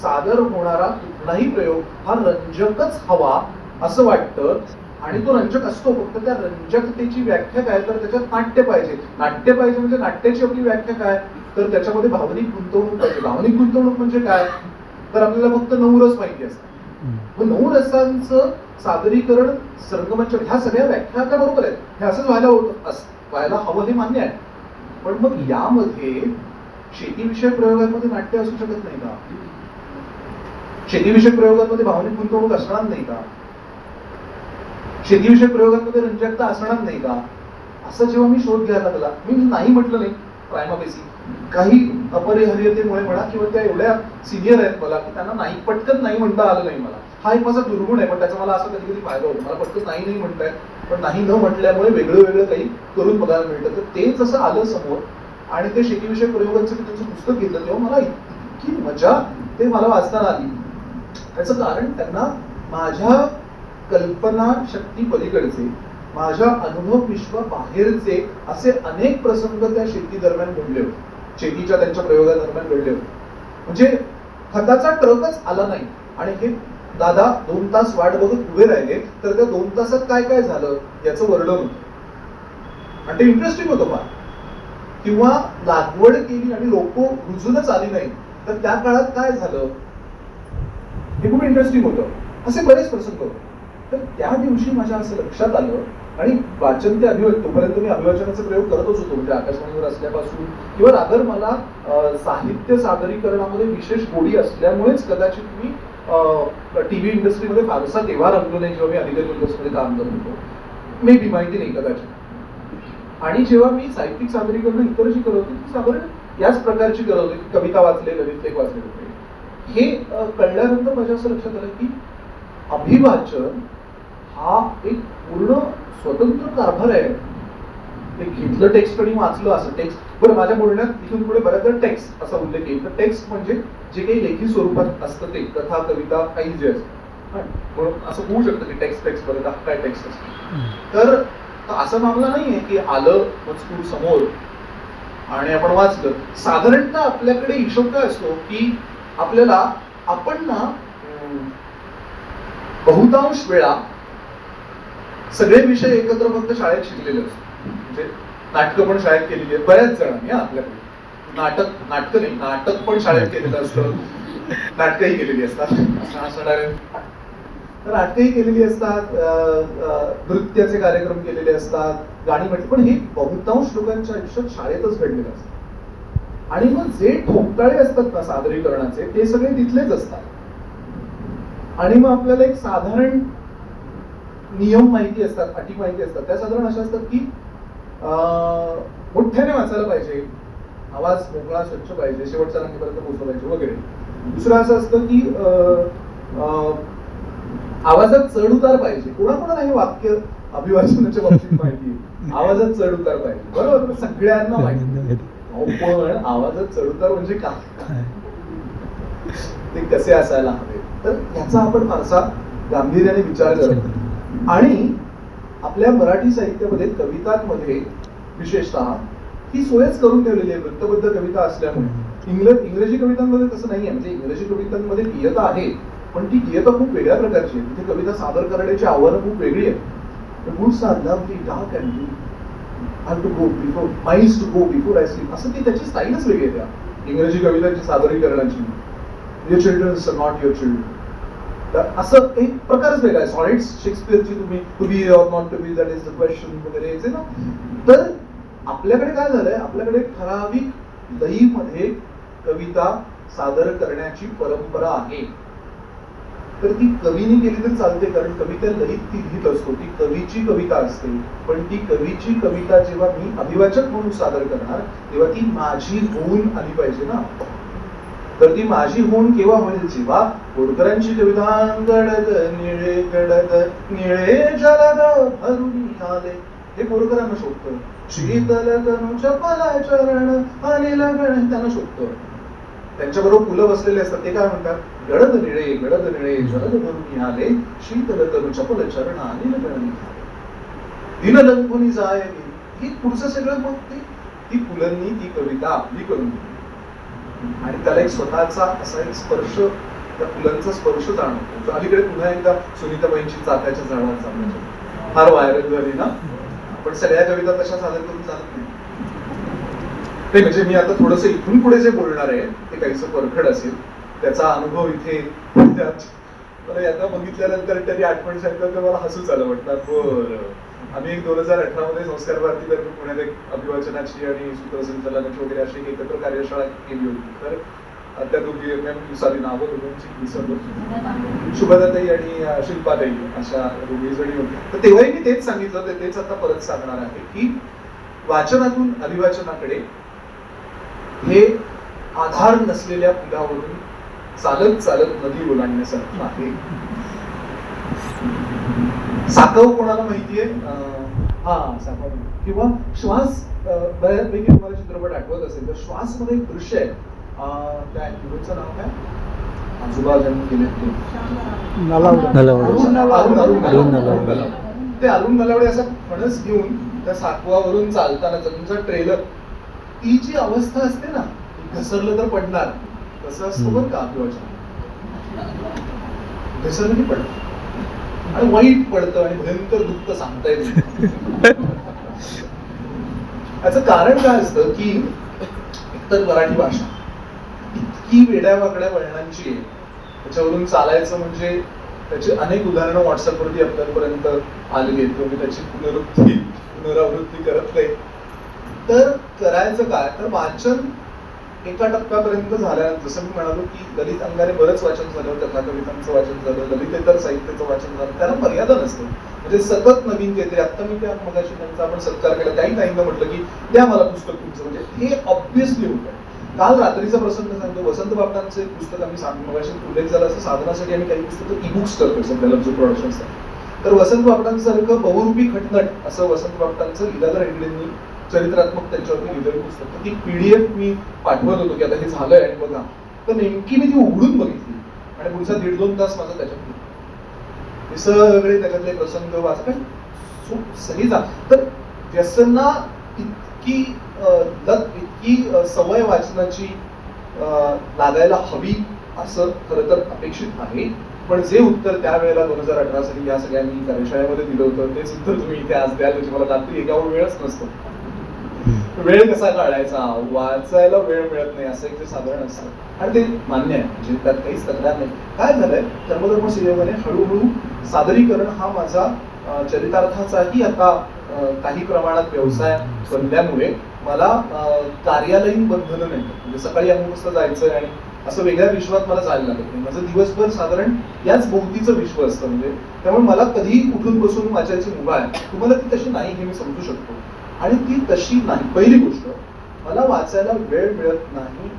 सादर होणारा कुठलाही प्रयोग हा रंजकच हवा असं वाटतं. आणि तो रंजक असतो, फक्त त्या रंजकतेची व्याख्या काय, तर त्याच्यात नाट्य पाहिजे. नाट्य पाहिजे म्हणजे नाट्याची आपली व्याख्या काय, तर त्याच्यामध्ये भावनिक गुंतवणूक पाहिजे. भावनिक गुंतवणूक म्हणजे काय, तर आपल्याला फक्त 9 रस माहिती असतात. मग 9 रसांचं सादरीकरण रंगमंच, ह्या सगळ्या व्याख्या का बरोबर आहेत, हे असंच व्हायला हवं, हे मान्य आहे. पण मग यामध्ये शेतीविषयक प्रयोगांमध्ये नाट्य असू शकत नाही का? शेतीविषयक प्रयोगांमध्ये भावनिक गुंतवणूक असणार नाही का? शेतीविषयक प्रयोगांमध्ये रंजकता असणार नाही का? असं जेव्हा मी शोध घ्यायला लागला, मी नाही म्हटलं नाही प्रायमापेसी, काही अपरिहार्यतेमुळे म्हणा, किंवा त्या एवढ्या सिनियर आहेत मला की त्यांना नाही, पटकन नाही म्हणता आलं नाही मला. हा एक माझा दुर्गुण आहे, पण त्याचा मला असं कधी कधी फायदा होतो. मला पटकन नाही म्हटलंय, पण नाही न म्हटल्यामुळे वेगळं वेगळं काही करून बघायला मिळतं. तर तेच असं आलं समोर, आणि ते शेतीविषयक प्रयोगांचं त्यांचं पुस्तक घेतलं, तेव्हा मला इतकी मजा ते मला वाचताना आली. त्याचं कारण त्यांना माझ्या कल्पना शक्ती पलीकडचे, माझ्या अनुभव विश्वा बाहेरचे असे अनेक प्रसंग त्या शेती दरम्यान घडले होते, शेतीच्या त्यांच्या प्रयोगादरम्यान घडले होते. म्हणजे खताचा ट्रकच आला नाही आणि हे दादा 2 तास वाट बघत उभे राहिले, तर त्या 2 तासात काय काय झालं याचं वर्णन होतं, आणि ते इंटरेस्टिंग होतं फार. किंवा लागवड केली आणि रोपं रुजूनच आली नाही, तर त्या काळात काय झालं, हे खूप इंटरेस्टिंग होतं. असे बरेच प्रसंग होते. तर त्या दिवशी माझ्या असं लक्षात आलं, आणि वाचन ते तोपर्यंत मी अभिवाचनाचे प्रयोग करतच होतो, म्हणजे आकाशवाणीवर असल्यापासून, किंवा रादर मला साहित्य सादरीकरणामध्ये विशेष गोडी असल्यामुळेच कदाचित मी टीव्ही इंडस्ट्रीमध्ये फारसा तेव्हा रमलो नाही, जेव्हा मी अधिकारी इंडस्ट्रीमध्ये काम करत होतो. मे बी, माहिती नाही कदाचित. आणि जेव्हा मी साहित्यिक सादरीकरण इतर जी करत होती ती साधारण याच प्रकारची करत होती, कविता वाचले, ललित लेख वाचले होते. हे कळल्यानंतर माझ्या असं लक्षात आलं की अभिवाचन हा एक पूर्ण स्वतंत्र कारभार आहे. ते घेतलं टेक्स्ट आणि वाचलं असं टेक्स्ट. बरं, माझ्या बोलण्यात इथून पुढे बऱ्याचदा टेक्स्ट असा उल्लेख येईल. तर टेक्स्ट म्हणजे जे काही लेखी स्वरूपात असतं ते, कथा, कविता, काही जे असतं. म्हणून असं होऊ शकतं की टेक्स्ट बरं काय टेक्स्ट असतं. तर असं मामला नाहीये की आलं मजकूर समोर आणि आपण वाचलं. साधारणतः आपल्याकडे हिशोब काय असतो की आपल्याला, आपण ना बहुतांश वेळा सगळे विषय एकत्र फक्त शाळेत शिकलेले असतो. म्हणजे नाटकं पण शाळेत केलेली आहेत बऱ्याच जणांनी. आपल्याकडे नाटकं नाही, नाटक पण शाळेत केलेलं असतं, नाटकही केलेली असतात, नाटकही केलेली असतात, नृत्याचे कार्यक्रम केलेले असतात, गाणी म्हटली. पण हे बहुतांश लोकांच्या आयुष्यात शाळेतच घडलेलं असतं. आणि मग जे ठोकताळे असतात ना सादरीकरणाचे, ते सगळे तिथलेच असतात. आणि मग आपल्याला एक साधारण नियम माहिती असतात, अटी माहिती असतात. त्या साधारण अशा असतात की मोठ्याने वाचायला पाहिजे, आवाज मोकळा स्वच्छ पाहिजे, शेवटच्या रांगेपर्यंत पोहोचलं पाहिजे वगैरे. दुसरं असं असतं की आवाजात चढ उतार पाहिजे. कोणाकोणाला हे वाक्य अभिवाचनाच्या बाबतीत माहिती, आवाजात चढ उतार पाहिजे, बरोबर, सगळ्यांना माहिती. पण आवाजात चढ उतार म्हणजे काय, ते कसे असायला हवे, तर याचा आपण फारसा गांभीर्याने विचार करतो. आणि आपल्या मराठी साहित्यामध्ये, कवितांमध्ये विशेषतः ही सोयच करून ठेवलेली आहे वृत्तबद्ध कविता असल्यामुळे. इंग्रजी कवितांमध्ये तसं नाहीये. म्हणजे इंग्रजी कवितांमध्ये गीयता आहे, पण ती गीयता खूप वेगळ्या प्रकारची आहे. तिथे कविता सादर करण्याची आव्हानं खूप वेगळी आहेत. Woods are lovely, dark and blue. I have to go before, miles to go before I sleep. असं ती त्याची स्टाईलच वेगळी आहे त्या इंग्रजी कवितांची सादरीकरणाची. Your children are not your children. तर असं एक प्रकारच वेगळा आहे. सॉलिड्स शेक्सपियरची तुम्ही to be or not to be that is the question वगैरे यायचे ना. तर आपल्याकडे काय झालंय, आपल्याकडे ठराविक लयीमध्ये कविता सादर करण्याची परंपरा आहे. तर ती कवीने केली तर चालते, कारण कविता लयीत ती लिहित असतो, ती कवीची कविता असते. पण ती कवीची कविता जेव्हा मी अभिवाचक म्हणून सादर करणार तेव्हा ती माझी होऊन आली पाहिजे ना. तर ती माझी होऊन केव्हा होईल, जेव्हा बोरकरांची कविता गडद निळे गडद निळे जलद भरून आले, हे बोरकरांना शोधतं. शीतल तनु चपल चरण अनिल गण त्यांना शोधतं. त्यांच्याबरोबर फुलं बसलेले असतात, ते काय म्हणतात, गडद निळे जलद भरून आले, शीतल तनु चपल चरण अनिल गण दिन लंघुनी जाय. ही पुढचं सगळं मग ती फुलांनी ती कविता आपली करून दिली आणि त्याला एक स्वतःचा असा एक स्पर्श, त्या फुलांचा स्पर्श जाणवतो. अलीकडे पुन्हा एकदा सुनीताबाईंची चाफ्याच्या झाडात जाण्याची फार व्हायरल झाली ना. पण सगळ्या कविता तशा सादर करून चालत नाही. ते म्हणजे मी आता थोडस इथून पुढे जे बोलणार आहे ते काहीसं परखड असेल, त्याचा अनुभव इथे मला यांना बघितल्यानंतर तरी आठवण सांगतात तर मला हसूच आलं. म्हटलं बरं, आम्ही एक 2018 मध्ये संस्कार भारती तर्फे पुण्यात एक अभिवाचनाची आणि सूत्रसंचालनाची वगैरे अशी एकत्र कार्यशाळा केली होती. तर त्या दोघी सारी नावं दोघांची विसरलो, शुभदाताई आणि शिल्पाताई अशा दोघी जणी होती. तर तेव्हाही मी तेच सांगितलं, तेच आता परत सांगणार आहे की वाचनातून अभिवाचनाकडे हे आधार नसलेल्या पुलावरून चालत चालत नदी ओलांडण्यासारखं आहे. साकव कोणाला माहितीये? साकव किंवा श्वास, बऱ्यापैकी तुम्हाला चित्रपट आठवत असेल तर श्वास मध्ये एक दृश्य आहे, त्या हिरोचं नाव काय, आजोबा जन्म केले ते अरुण नलावडे असा फणस घेऊन त्या साकवावरून चालताना तुमचा ट्रेलर, ती जी अवस्था असते ना, घसरलं तर पडणार, तसं असतं बरं का अभिवाचन. घसरलं की पडतं आणि वाईट पडतं आणि भयंकर दुःख सांगता येत नाही. याचं कारण काय असतं की एकतर मराठी भाषा इतकी वेड्या वाकड्या वळणांची आहे, त्याच्यावरून चालायचं म्हणजे त्याची अनेक उदाहरणं व्हॉट्सअपवरती आपल्यापर्यंत आलेली आहेत. तुम्ही त्याची पुनरावृत्ती करत नाही. तर करायचं काय, तर वाचन एका टप्प्यापर्यंत झाल्यानंतर, जसं मी म्हणालो की ललित अंगारे बरंच वाचन झालं, कथाकवितांचं वाचन झालं, ललितेतर साहित्याचं वाचन झालं, त्याला मर्यादा नसते. म्हणजे सतत नवीन काहीतरी. आता मी त्या मगाशी त्यांचा आपण सत्कार केला, त्याही ताईंना म्हटलं की द्या मला पुस्तक तुमचं, म्हणजे हे ऑब्व्हियसली होतं. काल रात्रीचा प्रसंग सांगतो, वसंत बापटांचं एक पुस्तक आम्ही मगाशी उल्लेख झाला असं साधनासाठी आम्ही काही पुस्तकं ई-बुक्स करतो सध्याला जो प्रोडक्शन असतात. तर वसंत बापटांसारखं बहुरूपी खटनट असं वसंत बापटांचं लीलाधर हेगडेंनी चरित्रात्मक त्यांच्यावरती लिहिलेलं पुस्तक, ती PDF मी पाठवत होतो की आता हे झालंय आणि बघा. तर नेमकी मी ती उघडून बघितली आणि पुढचा 1.5-2 तास माझा त्याच्यात हे सगळे त्याच्यातले प्रसंग वाचन सगळी जा. तर व्यसना इतकी इतकी सवय वाचनाची लागायला हवी असं खरं तर अपेक्षित आहे. पण जे उत्तर त्यावेळेला 2018 साली या सगळ्या मी कार्यशाळेमध्ये दिलं होतं तेच उत्तर तुम्ही इथे आज द्याल त्याची मला लागते. एकावर वेळच नसतो. वेळ कसा काढायचा, वाचायला वेळ मिळत नाही असं एक ते साधारण असतं आणि ते मान्य आहे, म्हणजे त्यात काहीच तक्रार नाही. काय झालंय, धर्मधर्म संयोगाने हळूहळू सादरीकरण हा माझा चरितार्थाचाही आता काही प्रमाणात व्यवसाय बनल्यामुळे मला कार्यालयीन बंधनं नाही. म्हणजे सकाळी अमुक वाजता जायचं आणि असं वेगळ्या विश्वात मला जायला लागत नाही. माझं दिवसभर साधारण याच भोवतीचं विश्व असतं. म्हणजे त्यामुळे मला कधीही उठून बसून वाचायची मुभा आहे. तुम्हाला ती तशी नाही हे मी समजू शकतो आणि ती तशी नाही. पहिली गोष्ट, मला वाचायला वेळ मिळत नाही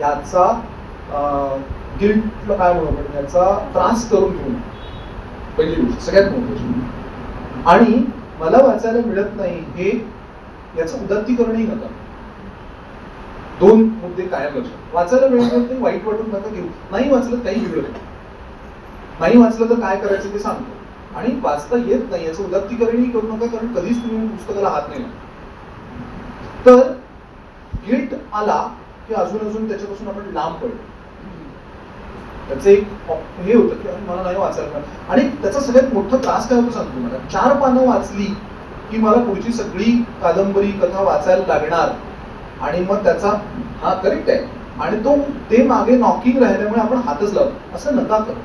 याचा गिल्ट काय म्हणू आपण, याचा त्रास करून घेऊ नये. पहिली गोष्ट सगळ्यात महत्त्वाची. आणि मला वाचायला मिळत नाही हे याचं उदात्तीकरणही नका. 2 मुद्दे कायम लक्षात. वाचायला वेळ मिळत नाही वाईट वाटून नका घेऊ. नाही वाचलं काही बिघडत नाही. नाही वाचलं तर काय करायचं ते सांगतो. आणि वाचता येत नाही याचं उदात्तीकरणही करू नका, कारण कधीच तुम्ही पुस्तकाला हात नाही लावला. तर गिल्ट आला की अजून त्याच्यापासून आपण लांब पडतो. त्याचं एक हे होतं की मला नाही वाचायला. आणि त्याचा सगळ्यात मोठा त्रास काय होतो सांगतो मला. 4 पानं वाचली की मला पुढची सगळी कादंबरी कथा वाचायला लागणार आणि मग त्याचा करेक्ट आहे आणि ते मागे नॉकिंग राहिल्यामुळे आपण हातच लावतो. असं नका करू.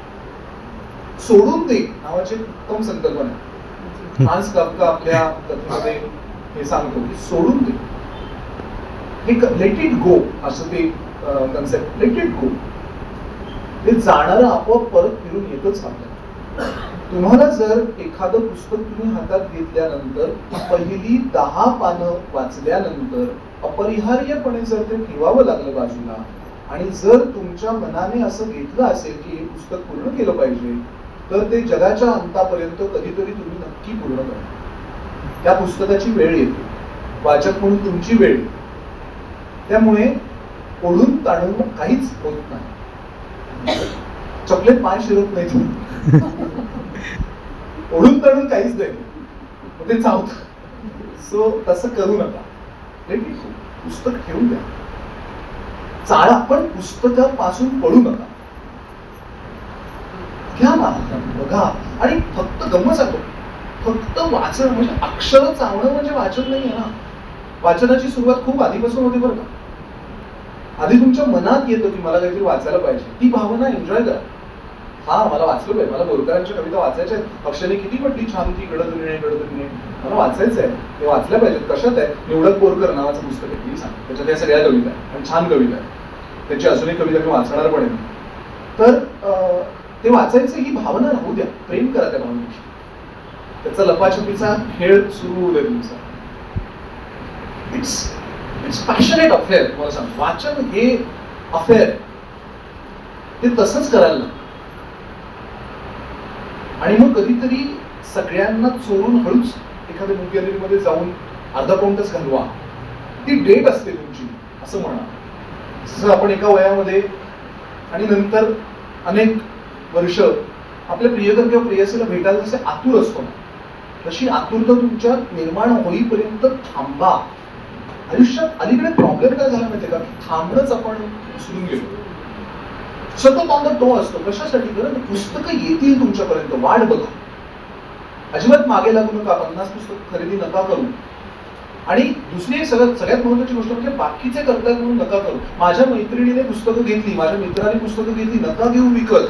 सोडून दे नावाची एक उत्तम संकल्पना आहे. फ्रान्स काफका आपल्या कथेमध्ये हे सांगतो की सोडून दे, लेट इट गो, असं ते कन्सेप्ट, लेट इट गो. ते जाणारं आपोआप परत फिरून येतच आपल्याला. तुम्हाला जर एखादं पुस्तक तुम्ही हातात घेतल्यानंतर पहिली 10 पानं वाचल्यानंतर अपरिहार्यपणे जर ते ठेवावं लागलं बाजूला, आणि जर तुमच्या मनाने असं घेतलं असेल की हे पुस्तक पूर्ण केलं पाहिजे, तर ते जगाच्या अंतापर्यंत कधीतरी तुम्ही नक्की पूर्ण करा. त्या पुस्तकाची वेळ येते, वाचक म्हणून तुमची वेळ येते. त्यामुळे ओढून ताणून काहीच होत नाही. चॉकलेट पाय शिरत नाही तुम्ही, ओढून ताणून काहीच नाही, मग ते चावत. सो तसं करू नका. पुस्तक ठेवून द्या, चाळा, पण पुस्तकापासून पळू नका. घ्या ना, बघा, आणि फक्त गंमत सांगतो, फक्त वाचन म्हणजे अक्षर चावणं म्हणजे वाचन नाही आहे ना. वाचनाची सुरुवात खूप आधीपासून होते बरं का. आधी तुमच्या मनात येतं की मला काहीतरी वाचायला पाहिजे, ती भावना एन्जॉय करा. हा, मला वाचलं पाहिजे, मला बोरकरांच्या कविता वाचायच्या आहेत, अक्षरे किती म्हटली छान ती, गडदुरीने मला वाचायचं आहे, ते वाचल्या पाहिजेत. कशात आहे? निवडक बोरकर नावाचं पुस्तक आहे, ती सांग, त्याच्यात या सगळ्या कविता आहे आणि छान कविता आहे. त्याची अजूनही कविता मी वाचणार पण आहे. तर ते वाचायचं ही भावना राहू द्या, प्रेम करा त्या भावनेची. त्याचा लपाछपीचा खेळ सुरू होऊ दे तुमचा. It's passionate affair. तुम्हाला सांग, वाचन हे अफेअर, ते तसंच करायला लागतं. आणि मग कधीतरी सगळ्यांना चोरून हळूच एखाद्या बुक गॅलरीमध्ये जाऊन अर्धा पाऊण तास घालवा. ती डेट असते तुमची, असं म्हणा. जसं आपण एका वयामध्ये आणि नंतर अनेक वर्ष आपल्या प्रियकर किंवा प्रेयसीला भेटायला जसे आतुर असतो ना, तशी आतुरता तुमच्यात निर्माण होईपर्यंत थांबा. आयुष्यात अलीकडे प्रॉब्लेम काय झाला माहितीये का, थांबणंच आपण विसरून गेलो. सतत ऑन द टो असतो. कशासाठी? कारण पुस्तकं येतील तुमच्यापर्यंत, वाट बघा. अजिबात मागे लागू नका, 50 पुस्तक खरेदी नका करू. आणि दुसरी एक सगळ्यात महत्वाची गोष्ट म्हणजे बाकीचे करतात म्हणून नका करू. माझ्या मैत्रिणीने पुस्तकं घेतली, माझ्या मित्राने पुस्तकं घेतली, नका घेऊ विकत.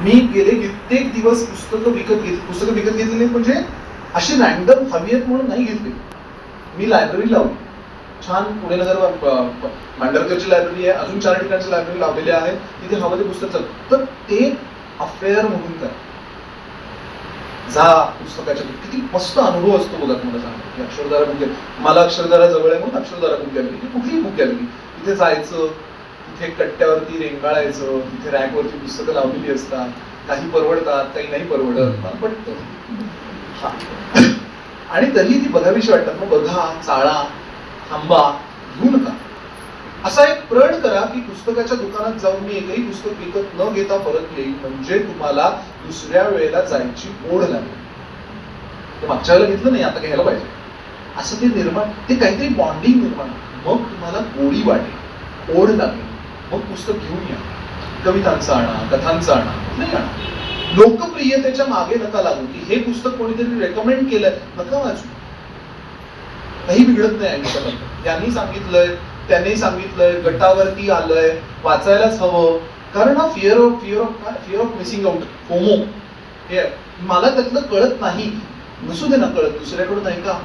मी गेले कित्येक दिवस पुस्तकं विकत घेतली म्हणजे अशी रॅन्डम हवी आहेत म्हणून नाही घेतली. मी लायब्ररी लावली, छान पुणे नगर मांडरकरची लायब्ररी आहे, अजून 4 ठिकाणची लायब्ररी लावलेली आहे, तिथे हवं ते पुस्तक चालतं. तर ते अफेअर म्हणून करा. जा पुस्तकाच्या, किती मस्त अनुभव असतो बघा. तुम्हाला सांगतो, अक्षरधारा बुक गॅलरी, मला अक्षरधारा जवळ आहे म्हणून अक्षरधारा बुक गॅलरी, कुठलीही बुक गॅलरी, तिथे जायचं, तिथे कट्ट्यावरती रेंगाळायचं, तिथे रॅकवरती पुस्तकं लावलेली असतात. काही परवडतात, काही नाही परवडत, पण आणि तरीही ती बघावीशी वाटतात. मग बघा, चाळा, थांबा, घेऊ नका. असा एक प्रण करा की पुस्तकाच्या दुकानात जाऊन मी एकही पुस्तक विकत न घेता परत येईल, म्हणजे तुम्हाला दुसऱ्या वेळेला जायची ओढ लागेल. मागच्या वेळेला घेतलं नाही, आता घ्यायला पाहिजे, असं ते निर्माण, ते काहीतरी बॉन्डिंग निर्माण. मग तुम्हाला गोडी वाटेल, ओढ लागेल, मग पुस्तक घेऊन या. कवितांचं आणा, कथांचं आणा, नाही आणा. लोकप्रियतेच्या मागे नका लागू की हे पुस्तक कोणीतरी रेकमेंड केलंय, नका वाचू. काही बिघडत नाही आयुष्यात. त्यांनी सांगितलंय, त्यांनी सांगितलंय, गटावरती आलंय, वाचायलाच हवं. कारण हा fear of missing out, FOMO, हे मला त्यातलं कळत नाही. नसू दे ना कळत, दुसऱ्याकडून ऐका.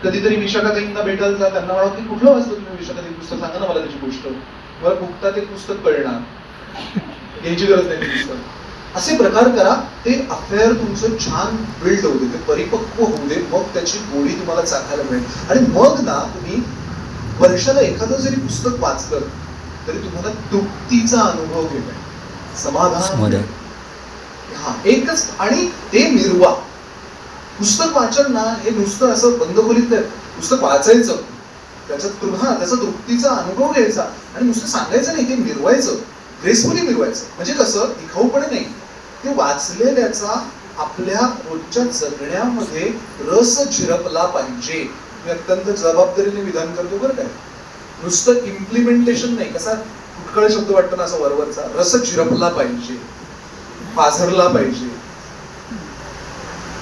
कधीतरी विशाखाताईंना भेटायला जा, त्यांना म्हणा की कुठलं वाचलं तुम्ही विशाखाताई पुस्तक, सांगा ना मला त्याची गोष्ट. मला फुकतात एक पुस्तक कळणार, घ्यायची गरज नाही ते पुस्तक. असे प्रकार करा. ते अफेअर तुमचं छान बिल्ड होऊ दे, ते परिपक्व होऊ दे, मग त्याची गोडी तुम्हाला चाखायला मिळेल. आणि मग ना तुम्ही वर्षाला एखादं जरी पुस्तक वाचलं तरी तुम्हाला तृप्तीचा अनुभव घेताय, समाधान. हा एकच, आणि ते मिरवा. पुस्तक वाचन ना हे नुसतं असं बंद खोलीत नाही, पुस्तक वाचायचं, त्याचा तृप्तीचा अनुभव घ्यायचा आणि नुसतं सांगायचं नाही, ते मिरवायचं, ग्रेसफुली मिरवायचं. म्हणजे कसं, दिखाऊपणे नाही, ते वाचलेल्याचा आपल्या रोजच्या जगण्यामध्ये रस झिरपला पाहिजे. मी अत्यंत जबाबदारीने विधान करतो बरं काय, नुसतं इम्प्लिमेंटेशन नाही. कसा फुटकळ शब्द वाटतो ना असा वरवरचा, रस झिरपला पाहिजे, पाझरला पाहिजे.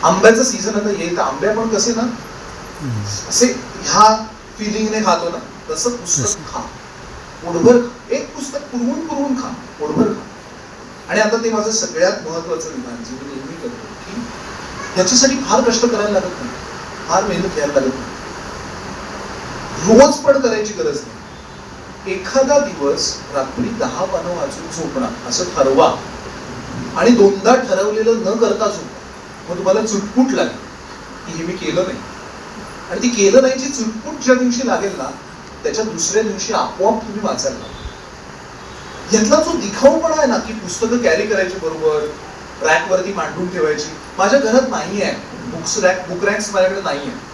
आंब्याचं सीझन आता येईल, तर आंबे आपण कसे ना असे ह्या फिलिंगने खातो ना, तसं पुस्तक खा, पोटभर खा. एक पुस्तक पुरवून खा, पोटभर खा. आणि आता ते माझं सगळ्यात महत्वाचं विधान जे मी नेहमी करतो की याच्यासाठी फार कष्ट करायला लागत नाही, फार मेहनत घ्यायला लागत नाही, रोज पण करायची गरज नाही. एखादा दिवस रात्री 10 पानं वाचून झोपणार असं ठरवा आणि 2दा ठरवलेलं न करता झोपा. मग तुम्हाला चुटपुट लागेल की हे मी केलं नाही, आणि ती केलं नाहीची चुटपुट ज्या दिवशी लागेल ना त्याच्या दुसऱ्या दिवशी आपोआप तुम्ही वाचायला लागेल. यातला जो दिखाऊपणा आहे ना की पुस्तकं कॅरी करायची बरोबर, रॅक वरती मांडून ठेवायची, माझ्या घरात नाही आहे. बुक रॅक्स माझ्याकडे नाही आहे.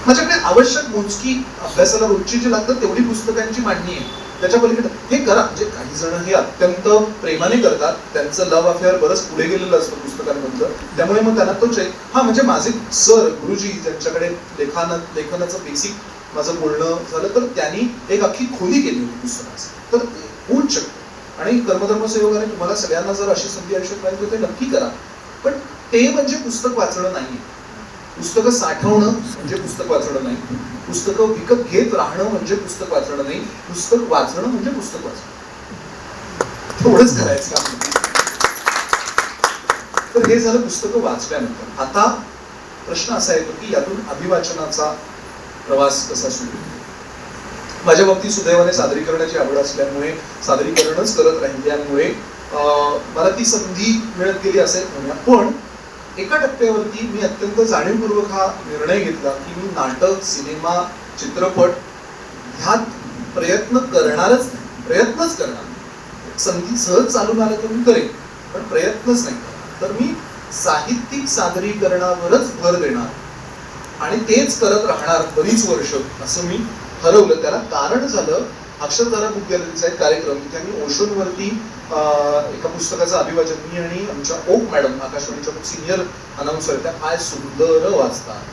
माझ्याकडे आवश्यक मोजकी अभ्यासाला रोजची जी लागतात तेवढी पुस्तकांची मांडणी आहे. त्याच्या पलीकडे हे करा. म्हणजे काही जण हे अत्यंत प्रेमाने करतात, त्यांचं लव्ह अफेअर बरंच पुढे गेलेलं असतं पुस्तकांमधलं, त्यामुळे मग त्यांना तो म्हणजे माझे सर गुरुजी ज्यांच्याकडे लेखनाचं बेसिक माझं बोलणं झालं तर त्यांनी एक अख्खी खोली केली होती पुस्तकाची. तर ते होऊच शकतं आणि कर्मधर्म संयोगाने तुम्हाला सगळ्यांना जर अशी संधी आयुष्यात मिळाली तर ते नक्की करा. पण ते म्हणजे पुस्तक वाचणं नाही. पुस्तकं साठवणं म्हणजे पुस्तक वाचणं नाही. पुस्तकं विकत घेत राहणं म्हणजे पुस्तक वाचणं नाही. पुस्तक वाचणं म्हणजे पुस्तक वाचणं. तेवढंच करायचं काम. तर हे झालं पुस्तकं वाचल्यानंतर. आता प्रश्न असा येतो की यातून अभिवाचनाचा प्रवास कसा सुरू. माझ्या बाबतीत सुदैवाने सादरीकरणाची आवड असल्यामुळे, सादरीकरणच करत राहिल्यामुळे मला ती संधी मिळत गेली असेल म्हणूया. पण एका टप्प्यावरती मी अत्यंत जाणीवपूर्वक हा निर्णय घेतला की मी नाटक, सिनेमा, चित्रपट ह्यात प्रयत्नच करणार. संधी सहज चालून आलं तर मी करेन, पण प्रयत्नच नाही. तर मी साहित्यिक सादरीकरणावरच भर देणार आणि तेच करत राहणार बरीच वर्ष असं मी ठरवलं. त्याला कारण झालं अक्षरधारा बुक गॅलरीचा एक कार्यक्रम, तिथे आम्ही ओशोनवरती एका पुस्तकाचं अभिवाचन, मी आणि आमच्या ओक मॅडम आकाशवाणीच्या सिनियर अनाउन्सर, त्या काय सुंदर वाचतात.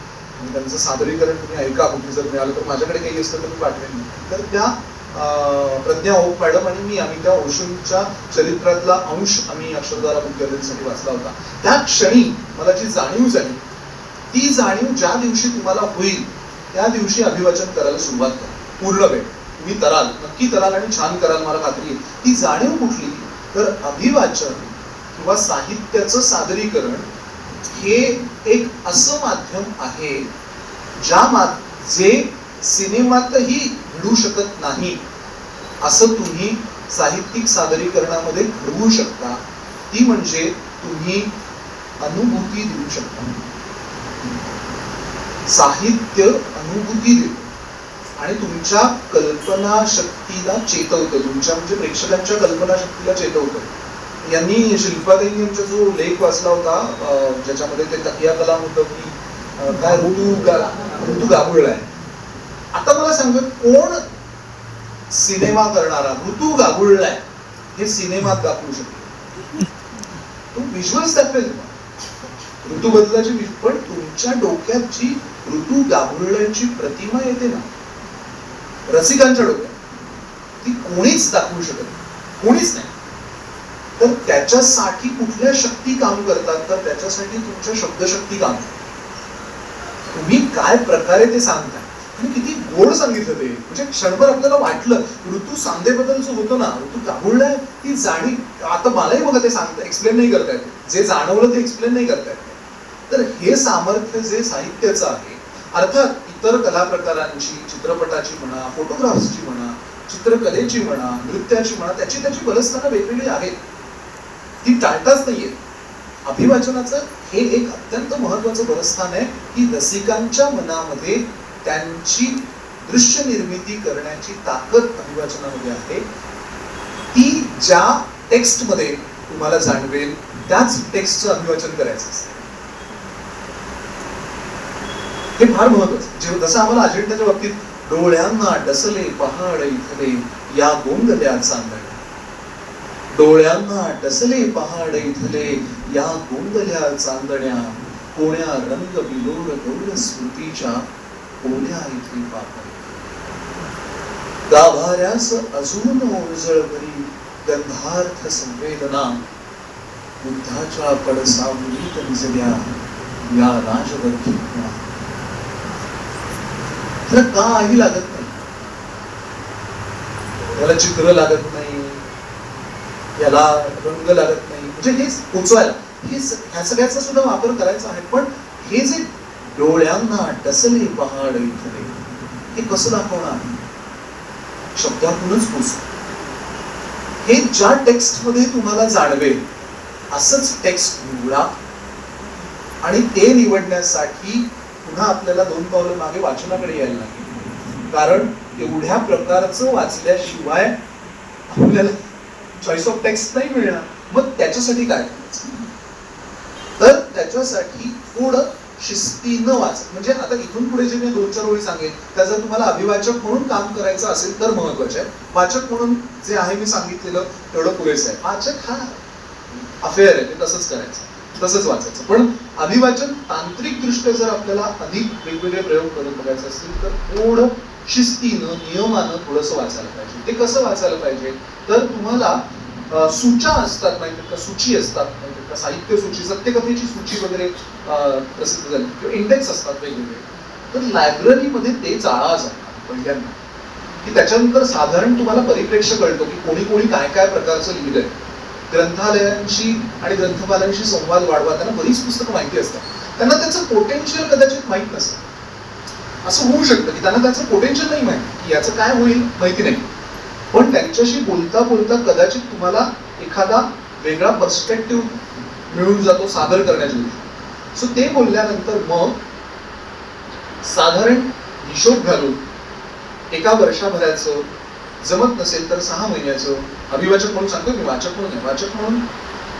त्यांचं सादरीकरण तुम्ही ऐका कुठे जर मिळालं तर. माझ्याकडे काही असतं तर मी पाठवेन. तर त्या प्रज्ञा ओक मॅडम आणि मी आम्ही त्या ओशोंच्या चरित्रातला अंश आम्ही अक्षरधारा बुक गॅलरीसाठी वाचला होता. त्या क्षणी मला जी जाणीव झाली, ती जाणीव ज्या दिवशी तुम्हाला होईल त्या दिवशी अभिवाचन करायला सुरुवात करा. पूर्ण वेळ तुम्ही कराल, नक्की कराल आणि छान कराल, मला खात्री आहे. ती जाणीव कुठली तर अभिवाचन किंवा साहित्याचं सादरीकरण हे एक असं माध्यम आहे जे सिनेमातही घडू शकत नाही असं तुम्ही साहित्यिक सादरीकरणामध्ये घडवू शकता. ती म्हणजे तुम्ही अनुभूती देऊ शकता. साहित्य अनुभूती देतं आणि तुमच्या कल्पना शक्तीला चेतवतं, तुमच्या म्हणजे प्रेक्षकांच्या कल्पना शक्तीला चेतवतं. यांनी शिल्पाताईंनी यांचा जो लेख वाचला होता ज्याच्यामध्ये ते तकिया कलाम होतं की काय ऋतू गाभुळलाय. आता मला सांगा कोण सिनेमा करणारा ऋतू गाभुळलाय हे सिनेमात दाखवू शकतो. तो व्हिज्युअल्स दाखवेल ऋतू बदलाची, पण तुमच्या डोक्यात जी ऋतू गाभुळल्याची प्रतिमा येते ना रसिकांच्या डोक्यात, ती कोणीच दाखवू शकत नाही, कोणीच नाही. तर त्याच्यासाठी कुठल्या शक्ती काम करतात तर त्याच्यासाठी तुमच्या शब्दशक्ती काम करतात. तुम्ही काय प्रकारे ते सांगता आणि किती गोड सांगितलं ते. म्हणजे क्षणभर आपल्याला वाटलं ऋतू सांधेबद्दलचं होतं ना, ऋतू गाभुळलाय ती जाणीव. आता मलाही बघा ते सांगता एक्सप्लेन नाही करता येते, जे जाणवलं ते एक्सप्लेन नाही करता येते. तर हे सामर्थ्य जे साहित्याचं आहे, अर्थात इतर कला प्रकारांची, चित्रपटाची म्हणा, फोटोग्राफ्सची म्हणा, चित्रकलेची म्हणा, नृत्याची म्हणा, त्याची बलस्थानं वेगवेगळी आहेत, ती टाळताच नाहीये. अभिवाचनाचं हे एक अत्यंत महत्वाचं बलस्थान आहे की रसिकांच्या मनामध्ये त्यांची दृश्य निर्मिती करण्याची ताकद अभिवाचनामध्ये आहे. ती ज्या टेक्स्टमध्ये तुम्हाला जाणवेल त्याच टेक्स्टचं अभिवाचन करायचं असतं. हे फार महत्वाचं. जसं आम्हाला अजिंठ्याच्या बाबतीत डोळ्यांना डसले पहाड इथले या गोंधल्या चांदण्या, डोळ्यांना डसले पहाड इथले या गोंधल्या चांदण्या, कोण्या रंग बिलोड गौर स्मृतीच्या ओल्या इथली पापड, गाभाऱ्यास अजून ओंजळ भरी गंधार्थ संवेदना, बुद्धाच्या पडसावलीत निजल्या या राजवर्गी खुणा. त्याला काही लागत नाही, त्याला चित्र लागत नाही, याला रंग लागत नाही, म्हणजे हे पोचवायला ह्या सगळ्याचा सुद्धा वापर करायचा आहे. पण हे जे डोळ्यांना टसले पहाड इथले, हे कसं दाखवणार? शब्दातूनच पोचव. हे ज्या टेक्स्ट मध्ये तुम्हाला जाणवेल असंच टेक्स्ट निवडा. आणि ते निवडण्यासाठी पुन्हा आपल्याला 2 पावलं मागे वाचनाकडे यायला लागेल. कारण एवढ्या प्रकारचं वाचल्याशिवाय आपल्याला चॉईस ऑफ टेक्स्ट नाही मिळणार. मग त्याच्यासाठी काय करायचं? तर त्याच्यासाठी थोडं शिस्तीनं वाच. म्हणजे आता इथून पुढे जे मी 2-4 ओळी सांगेन त्या जर तुम्हाला अभिवाचक म्हणून काम करायचं असेल तर महत्वाचे आहे. वाचक म्हणून जे आहे मी सांगितलेलं तेवढं पुरेसं आहे. वाचक हा अफेअर आहे, ते तसंच करायचं, तसंच वाचायचं. पण अभिवाचन तांत्रिक दृष्ट्या जर आपल्याला अधिक वेगवेगळे प्रयोग करून बघायचे असतील तर थोडं शिस्तीनं नियमानं थोडंसं वाचायला पाहिजे. ते कसं वाचायला पाहिजे? तर तुम्हाला सूच्या असतात माहिती का, सूची असतात माहिती का, साहित्य सूची, सत्यकथेची सूची वगैरे प्रसिद्ध झाली किंवा इंडेक्स असतात वेगवेगळे. तर लायब्ररीमध्ये ते जाळा जातात पहिल्यांदा, की त्याच्यानंतर साधारण तुम्हाला परिप्रेक्ष्य कळतो की कोणी कोणी काय काय प्रकारचं लिहिलंय. ग्रंथालयांशी आणि ग्रंथपालांशी संवाद वाढवा. त्यांना बरीच पुस्तकं माहिती असतात, त्यांना त्याचं पोटेन्शियल कदाचित माहीत नसतं. असं होऊ शकतं की त्यांना त्याचं पोटेन्शियल नाही माहिती, की याचं काय होईल माहिती नाही. पण त्यांच्याशी बोलता बोलता कदाचित तुम्हाला एखादा वेगळा पर्स्पेक्टिव्ह मिळून जातो सादर करण्याची. सो ते बोलल्यानंतर मग साधारण हिशोब घालून एका वर्षाभराचं, जमत नसेल तर 6 महिन्याचं, अभिवाचक म्हणून सांगतो मी, वाचक म्हणून नाही, वाचक म्हणून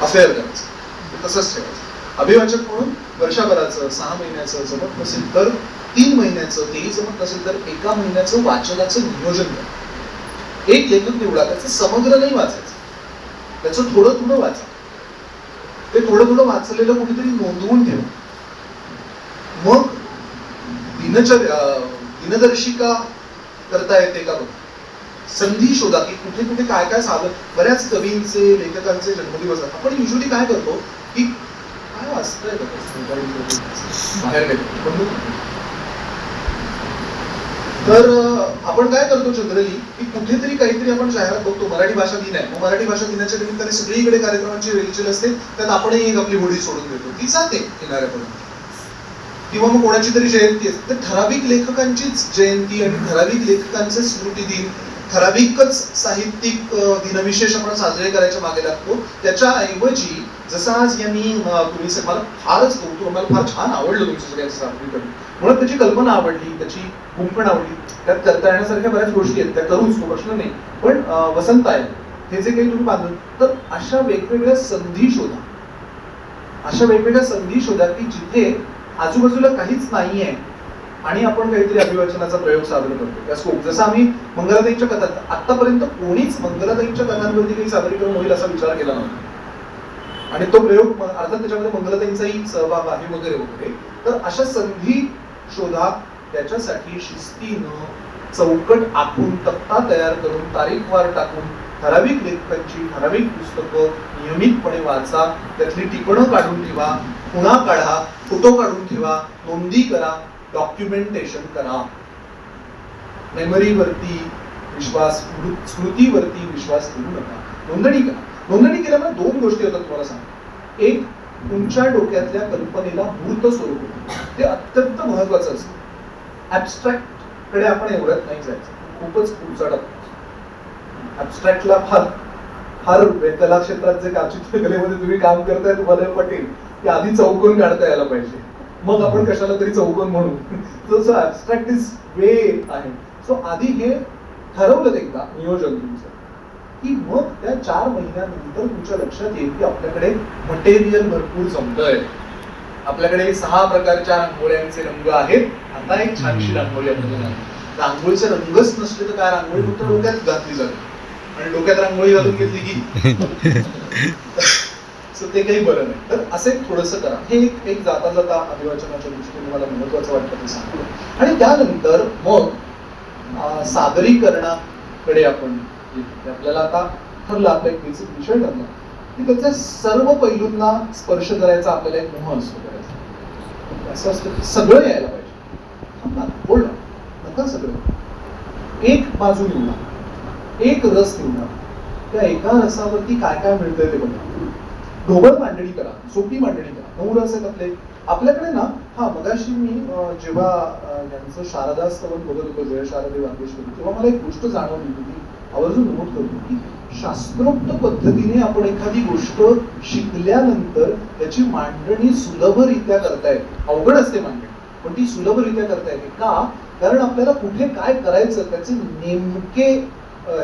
अफेअर करायचं, तसंच ठेवायचं. अभिवाचक म्हणून वर्षभराचं, 6 महिन्याचं, जमत नसेल तर 3 महिन्याचं, तेही जमत नसेल तर 1 महिन्याचं वाचनाचं नियोजन करा. एक लेखक निवडा, त्याचं समग्र नाही वाचायचं, त्याचं थोडं थोडं वाचा. ते थोडं थोडं वाचलेलं कुठेतरी नोंदवून ठेवा. मग दिनदर्शिका करता येते का बघ, संधी शोधा की कुठे कुठे काय काय साधन. बऱ्याच कवींचे, लेखकांचे जन्मदिवस आपण युजली काय करतो की काय वाचतंय बाहेर गेलो, तर आपण काय करतो जनरली की कुठेतरी काहीतरी आपण जाहिरात बघतो, मराठी भाषा दिन आहे, मग मराठी भाषा दिनाच्या निमित्ताने सगळीकडे कार्यक्रमांची रेलचेल असते, त्यात आपणही एक आपली होडी सोडून देतो, ती जाते किनाऱ्यापर्यंत. किंवा मग कोणाची तरी जयंती असते, तर ठराविक लेखकांचीच जयंती आणि ठराविक लेखकांचे स्मृती दिन, ठराविकच साहित्यिक दिनविशेष आपण साजरे करायच्या मागे लागतो. त्याच्याऐवजी जसं आज यांनी तुम्ही मला फारच कौतुक, मला फार छान आवडलं तुमचं सगळ्यांचं सादरीकरण. मुळात त्याची कल्पना आवडली, त्याची गुंफण आवडली. त्यात करता येण्यासारख्या बऱ्याच गोष्टी आहेत, त्या करूच, तो प्रश्न नाही. पण वसंत आहे हे जे काही तुम्ही बांधून, तर अशा वेगवेगळ्या संधी शोधा, अशा वेगवेगळ्या संधी शोधा की जिथे आजूबाजूला काहीच नाहीये आणि आपण काहीतरी अभिवाचनाचा प्रयोग सादर करतो. त्या स्कोप, जसं आम्ही मंगलाताईंच्या कथा, आतापर्यंत कोणीच मंगलाताईंच्या कथांवरती काही सादरीकरण होईल असा विचार केला नव्हता. आणि तो प्रयोग अर्थात त्याच्यामध्ये मंगलाताईंचाही सहभाग आहे वगैरे वगैरे. तर अशा संधी शोधा. त्याच्यासाठी शिस्तीनं चौकट आखून, तक्ता तयार करून, तारीखवार टाकून ठराविक लेखकांची ठराविक पुस्तकं नियमितपणे वाचा. त्यातली टिपणं काढून ठेवा, खुणा काढा, फोटो काढून ठेवा, नोंदी करा, डॉक्युमेंटेशन करा. मेमरीवरती विश्वास, स्मृतीवरती विश्वास ठेवू नका. नोंदणी करा. नोंदणी केल्यामुळे 2 गोष्टी होतात तुम्हाला सांगतो. एक, तुमच्या डोक्यातल्या कल्पनेला मूर्त स्वरूप होतं, ते अत्यंत महत्वाचं असतं. ऍबस्ट्रॅक्ट कडे आपण एवढ्यात नाही जायचं, खूपच पुढचा टप्पा. ऍबस्ट्रॅक्टला फार कला क्षेत्रात जे चित्रकलेमध्ये तुम्ही काम करताय तुम्हाला पटेल की आधी चौकोन काढता यायला पाहिजे, मग आपण कशाला तरी चौकोन म्हणू. तसं ऍबस्ट्रॅक्ट इज वे आहे. सो आधी हे ठरवलं एकदा नियोजन तुमचं की मग त्या 4 महिन्यानंतर तुमच्या लक्षात येईल की आपल्याकडे मटेरियल भरपूर जमतंय, आपल्याकडे 6 प्रकारच्या रांगोळ्यांचे रंग आहेत. आता एक छानशी रांगोळी आपल्याला, रांगोळीचे रंगच नसले तर काय, रांगोळी फक्त डोक्यात घातली जाते आणि डोक्यात रांगोळी घालून घेतली की ते काही बरं नाही. तर असं एक थोडंसं करा. हे एक जाता जाता अभिवाचनाच्या दृष्टीने मला महत्वाचं वाटतं ते सांगतो. आणि त्यानंतर मग सादरीकरणाकडे आपण आपल्याला आता ठरलं, आपला एक बेसिक विषय ठरला की त्याच्या सर्व पैलूंना स्पर्श करायचा आपल्याला एक मोह असतो करायचा. असं असतं की सगळं यायला पाहिजे. बोल ना, नका सगळं. एक बाजू निवडा, एक रस निवडा, त्या एका रसावरती काय काय मिळतंय ते बघा. ढोबळ मांडणी करा, सोपी मांडणी करा. 9 रस आहेत आपल्याकडे ना. हा मगाशी मी जेव्हा यांचं शारदा स्तवन बघत होतो, जय शारदे वागेश्वरी, तेव्हा मला एक गोष्ट जाणवली होती, आवर्जून नमूद करतो की शास्त्रोक्त पद्धतीने आपण एखादी गोष्ट शिकल्यानंतर त्याची मांडणी सुलभरित्या करता येते. अवघड असते मांडणी, पण ती सुलभरित्या करता येते. का? कारण आपल्याला कुठे काय करायचं त्याचे नेमके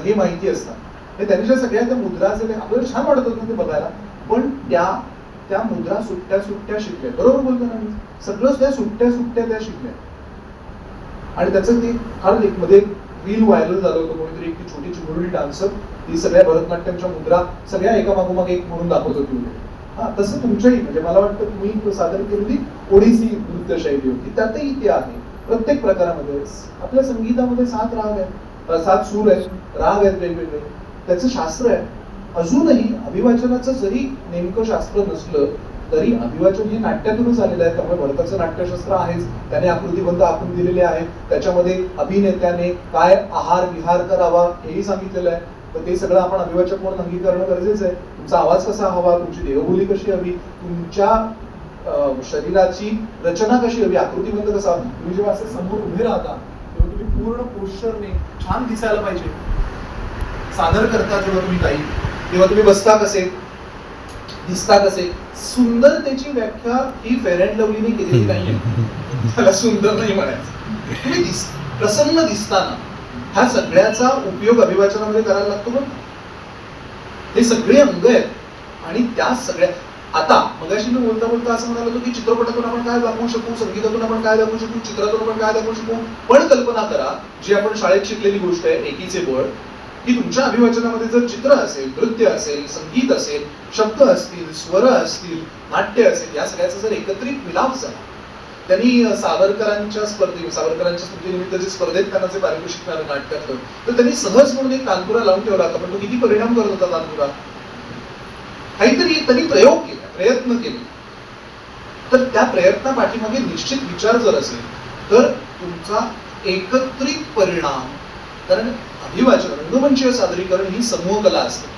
हे माहिती असतात. त्यांनी ज्या सगळ्या त्या मुद्रा असल्या आपल्याला छान वाटत होतं ते बघायला, पण त्या मुद्रा सुट्ट्या सुट्ट्या शिकल्या. बरोबर बोलतो ना मी? सगळंच त्या सुट्ट्या सुट्ट्या त्या शिकल्या. आणि त्याचं ते फार एक मध्ये रील व्हायरल झालं होतं. कोणीतरी एक छोटी चिमुरडी डान्सर ती सगळ्या भरतनाट्यमच्या मुद्रा सगळ्या एका मागोमाग एक म्हणून दाखवत होती. हा, तसं तुमच्याही म्हणजे मला वाटतं तुम्ही सादर केलेली ओडिसी नृत्यशैली होती, त्यातही ते आहे. प्रत्येक प्रकारामध्ये आपल्या संगीतामध्ये 7 राग आहेत, 7 सूर आहेत, राग आहेत वेगवेगळे. त्याचं शास्त्र आहे. अजूनही अभिवाचनाचं जरी नेमकं शास्त्र नसलं तरी अभिवाचन हे नाट्यातूनच आलेलं आहे. त्यामुळे भरताचं नाट्यशास्त्र आहेच. त्याने आकृतीबंध आखून दिलेले आहेत. त्याच्यामध्ये अभिनेत्याने काय आहार विहार करावा हेही सांगितलेलं आहे. तर ते सगळं आपण अभिवाचक म्हणून अंगीकरणं गरजेचं आहे. तुमचा आवाज कसा हवा, तुमची देहबोली कशी हवी, तुमच्या शरीराची रचना कशी हवी, आकृतीबंध कसा हवा. तुम्ही जेव्हा असे समोर उभे राहता तेव्हा तुम्ही पूर्ण पोश्चरने छान दिसायला पाहिजे. सादर करता जेव्हा तुम्ही काही, तेव्हा तुम्ही बसता कसे, दिसता कसे. सुंदरतेची व्याख्या ही फेअर अँड लवलीने केलेली नाहीये. त्याला सुंदर नाही म्हणायचं. तुम्ही प्रसन्न दिसताना ह्या सगळ्याचा उपयोग अभिवाचनामध्ये करायला लागतो. पण हे सगळे अंग आहेत आणि त्या सगळ्या. आता मगाशी मी बोलता बोलता असं म्हणालो होतो की चित्रपटातून आपण काय दाखवू शकू, संगीतातून आपण काय दाखवू शकू, चित्रातून आपण काय दाखवू शकू. पण कल्पना करा, जी आपण शाळेत शिकलेली गोष्ट आहे एकीचे बळ, की तुमच्या अभिवाचनामध्ये जर चित्र असेल, नृत्य असेल, संगीत असेल, शब्द असतील, स्वर असतील, नाट्य असेल, या सगळ्याचा जर एकत्रित मिलाप झाला. त्यांनी सावरकरांच्या स्मृतीनिमित्त जे स्पर्धेत त्यांना जे पारितोषिक मिळालं नाटकातलं, तर त्यांनी सहज म्हणून एक तानपुरा लावून ठेवला होता. पण तो किती परिणाम करत होता तानपुरा. काहीतरी त्यांनी प्रयोग केला, प्रयत्न केले. तर त्या प्रयत्नापाठीमागे निश्चित विचार जर असेल तर तुमचा एकत्रित परिणाम. कारण अभिवाचन, रंगमंचीय सादरीकरण ही समूह कला असते.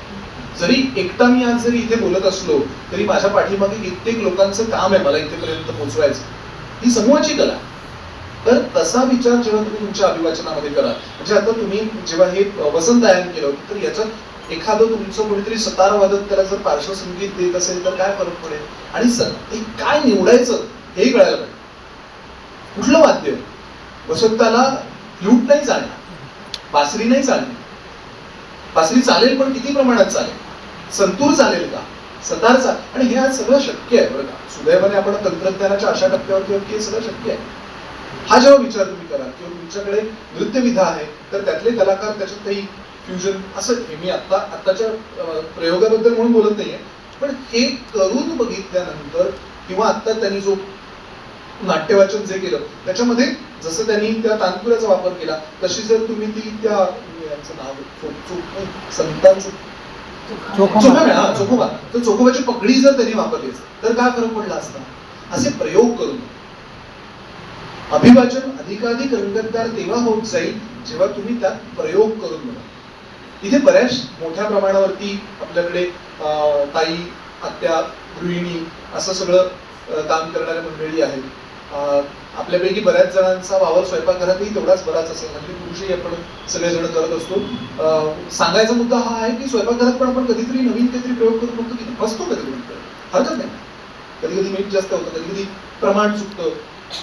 जरी एकटा मी आज जरी इथे बोलत असलो तरी माझ्या पाठीमागे कित्येक लोकांचं काम आहे मला इथेपर्यंत पोहोचवायचं. ही समूहाची कला. तर तसा विचार जेव्हा तुम्ही तुमच्या अभिवाचनामध्ये करा, म्हणजे आता तुम्ही जेव्हा हे वसंत गायन केलं तर याच्यात एखादं तुमचं कोणीतरी सतार वादक त्याला जर पार्श्वसंगीत देत असेल तर काय फरक पडेल. आणि काय निवडायचं हे कळायला पाहिजे. कुठलं वाद्य. वसंताला फ्लूट नाही चालणार, बासरी नाही चालणार. बासरी चालेल पण किती प्रमाणात चालेल, संतूर चालेल का, सतार चालेल. आणि हे आज सगळं शक्य आहे बरं का. सुदैवाने आपण तंत्रज्ञानाच्या अशा टप्प्यावरती हे सगळं शक्य आहे. हा जेव्हा विचार तुम्ही करा किंवा तुमच्याकडे नृत्यविधा आहे तर त्यातले कलाकार त्याच्यात काही फ्युजन असं, हे मी आत्ताच्या प्रयोगाबद्दल म्हणून बोलत नाहीये, पण हे करून बघितल्यानंतर किंवा आता त्यांनी जो नाट्यवाचन जे केलं त्याच्यामध्ये जसं त्यांनी त्या तानपुऱ्याचा वापर केला तशी जर तुम्ही ती त्या यांचं नाव संतांचं चोखोबा, तर चोखोबाची पगडी जर त्यांनी वापरली तर काय फरक पडला असता. असे प्रयोग करून अभिवाचन अधिकाधिक रंगतदार तेव्हा होत जाईल जेव्हा तुम्ही त्यात प्रयोग करून बघा. इथे बऱ्याच मोठ्या प्रमाणावरती आपल्याकडे ताई, आत्या, गृहिणी असं सगळं काम करणाऱ्या मंडळी आहेत. आपल्यापैकी बऱ्याच जणांचा वावर स्वयंपाकघरातही तेवढाच बराच असेल. म्हणजे पुरुषही आपण सगळेजण करत असतो. सांगायचा मुद्दा हा आहे की स्वयंपाकघरात पण आपण कधीतरी नवीन काहीतरी प्रयोग करून बघतो की बसतो कधी हरकत नाही. कधी कधी मीठ जास्त होतं, कधी कधी प्रमाण चुकतं,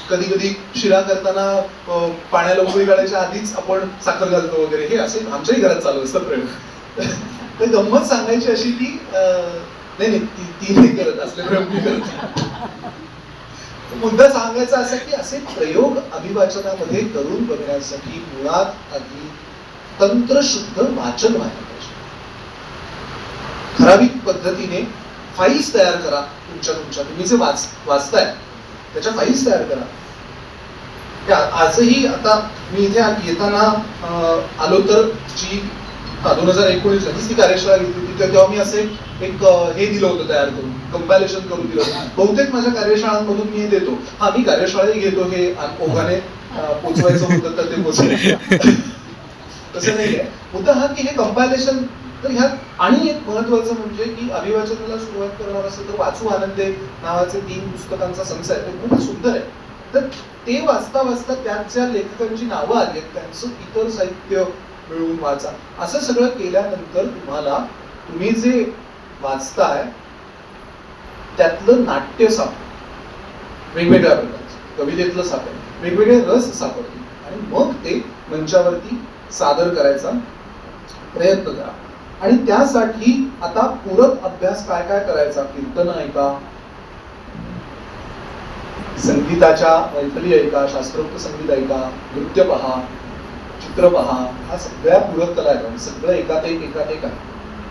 कधी कधी शिरा करताना पाण्याला उकळी घालायच्या आधीच आपण साखर घालतो वगैरे. हे असे आमच्याही घरात चालू असतं प्रयोग. तर गंमत सांगायची अशी की नाही ती नाही करत असले प्रयोग मी करत. मुद्दा सांगायचा असा की असे प्रयोग अभिवाचनामध्ये करून बघण्यासाठी मुळात आधी तंत्रशुद्ध वाचन व्हायला पाहिजे. ठराविक पद्धतीने फाईल्स तयार करा. तुमच्या तुम्ही जे वाचताय त्याच्या फाईल्स तयार करा. आजही आता मी इथे येताना आलो तर जी 2019 हीच ती कार्यशाळा घेतली होती तेव्हा मी असे एक हे दिलं होतं तयार करून, कंपॅरिझन करून दिलं होतं. बहुतेक माझ्या कार्यशाळांमधून मी हे देतो. हा, मी कार्यशाळाही घेतो, हे ओघाने पोचवायचं होतं तर ते पोचलं. तसं नाहीये. मुद्दा हा की हे कंपॅरिझन तर ह्यात आणि एक महत्वाचं म्हणजे की अभिवाचनाला सुरुवात करणार असेल तर वाचू आनंदे नावाचे 3 पुस्तकांचा संच आहे, ते खूप सुंदर आहे. तर ते वाचता वाचता त्यात ज्या लेखकांची नावं आली आहेत त्यांचं इतर साहित्य मिळवून वाचा. असं सगळं केल्यानंतर तुम्ही जे वाचताय त्यातलं नाट्य सापडेल, वेगवेगळ्या प्रकारचं कवितेतलं सापडेल, वेगवेगळे रस सापडतील आणि मग ते मंचावरती सादर करायचा प्रयत्न करा. आणि त्यासाठी आता पूरक अभ्यास काय काय करायचा? कीर्तन ऐका, संगीताच्या मैफली ऐका, शास्त्रोक्त संगीत ऐका, नृत्य पहा, चित्र पहा, हा सगळ्या पूरक कला आहे. सगळं एकात एक आहे.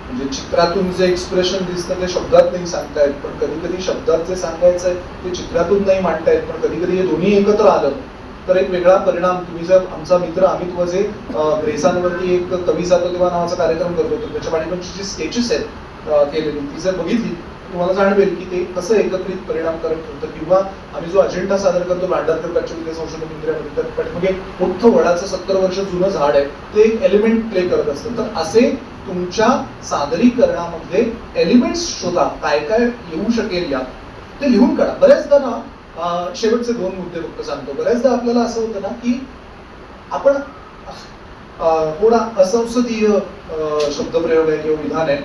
म्हणजे चित्रातून जे एक्सप्रेशन दिसतं ते शब्दात नाही सांगतायत, पण कधी कधी शब्दात जे सांगायचंय ते चित्रातून नाही मांडतायत, पण कधी कधी हे दोन्ही एकत्र आलं तर एक वेगळा परिणाम. तुम्ही जर आमचा मित्र अमित वजे ग्रेसांवरती एक कवी जातो तेव्हा नावाचा कार्यक्रम करत होतो, त्याच्या पाठीमागची जी स्केचेस आहेत केलेली ती जर बघितली तुम्हाला जाणवेल की ते कसं एकत्रित परिणामकारक ठरतं. किंवा आम्ही जो अजेंडा सादर करतो भांडारकर प्राच्यविद्या संशोधन केंद्रामध्ये, तर पाठीमागे मोठं वडाचं 70 वर्ष जुनं झाड आहे, ते एक एलिमेंट प्ले करत असतं. तर असे तुमच्या सादरीकरणामध्ये एलिमेंट्स शोधा, काय काय येऊ शकेल यात ते लिहून काढा. बऱ्याचदा ना शेवटचे 2 मुद्दे फक्त सांगतो. बऱ्याचदा आपल्याला असं होतं ना की आपण थोडा असंसदीय शब्दप्रयोग आहे किंवा विधान आहे,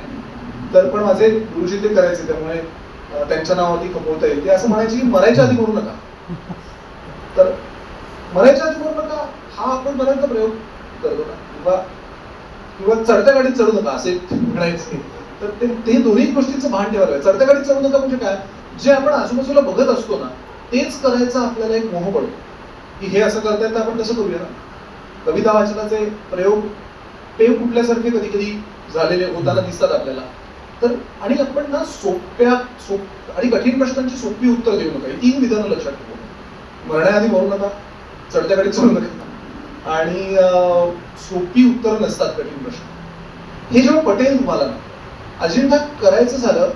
तर पण माझे गुरुजी ते करायचे त्यामुळे त्यांच्या नावावरती खपवता येईल. ते असं म्हणायचे की मरायच्या आधी म्हणू नका. तर मरायच्या आधी म्हणू नका हा आपण बऱ्याचदा प्रयोग करतो ना, किंवा चढत्या गाडीत चढू नका असे म्हणायचे. तर ते दोन्ही गोष्टींचं भान ठेवायला हवं. चढत्या गाडीत चढू नका म्हणजे काय, जे आपण आजूबाजूला बघत असतो ना तेच करायचा आपल्याला एक मोह पडतो की हे असं करतायत तर आपण कसं करूया ना. कविता वाचनाचे प्रयोग पेव कुठल्यासारखे कधी कधी झालेले होताना दिसतात आपल्याला. तर आणि आपण ना सोप्या आणि कठीण प्रश्नांची सोपी उत्तर देऊ नका. ही 3 विधानं लक्षात ठेवा. मरण्याआधी मरू नका, चढत्या गाडीत चढू नका आणि सोपी उत्तर नसतात कठीण प्रश्न. हे जेव्हा पटेल तुम्हाला ना अजेंडा करायचं झालं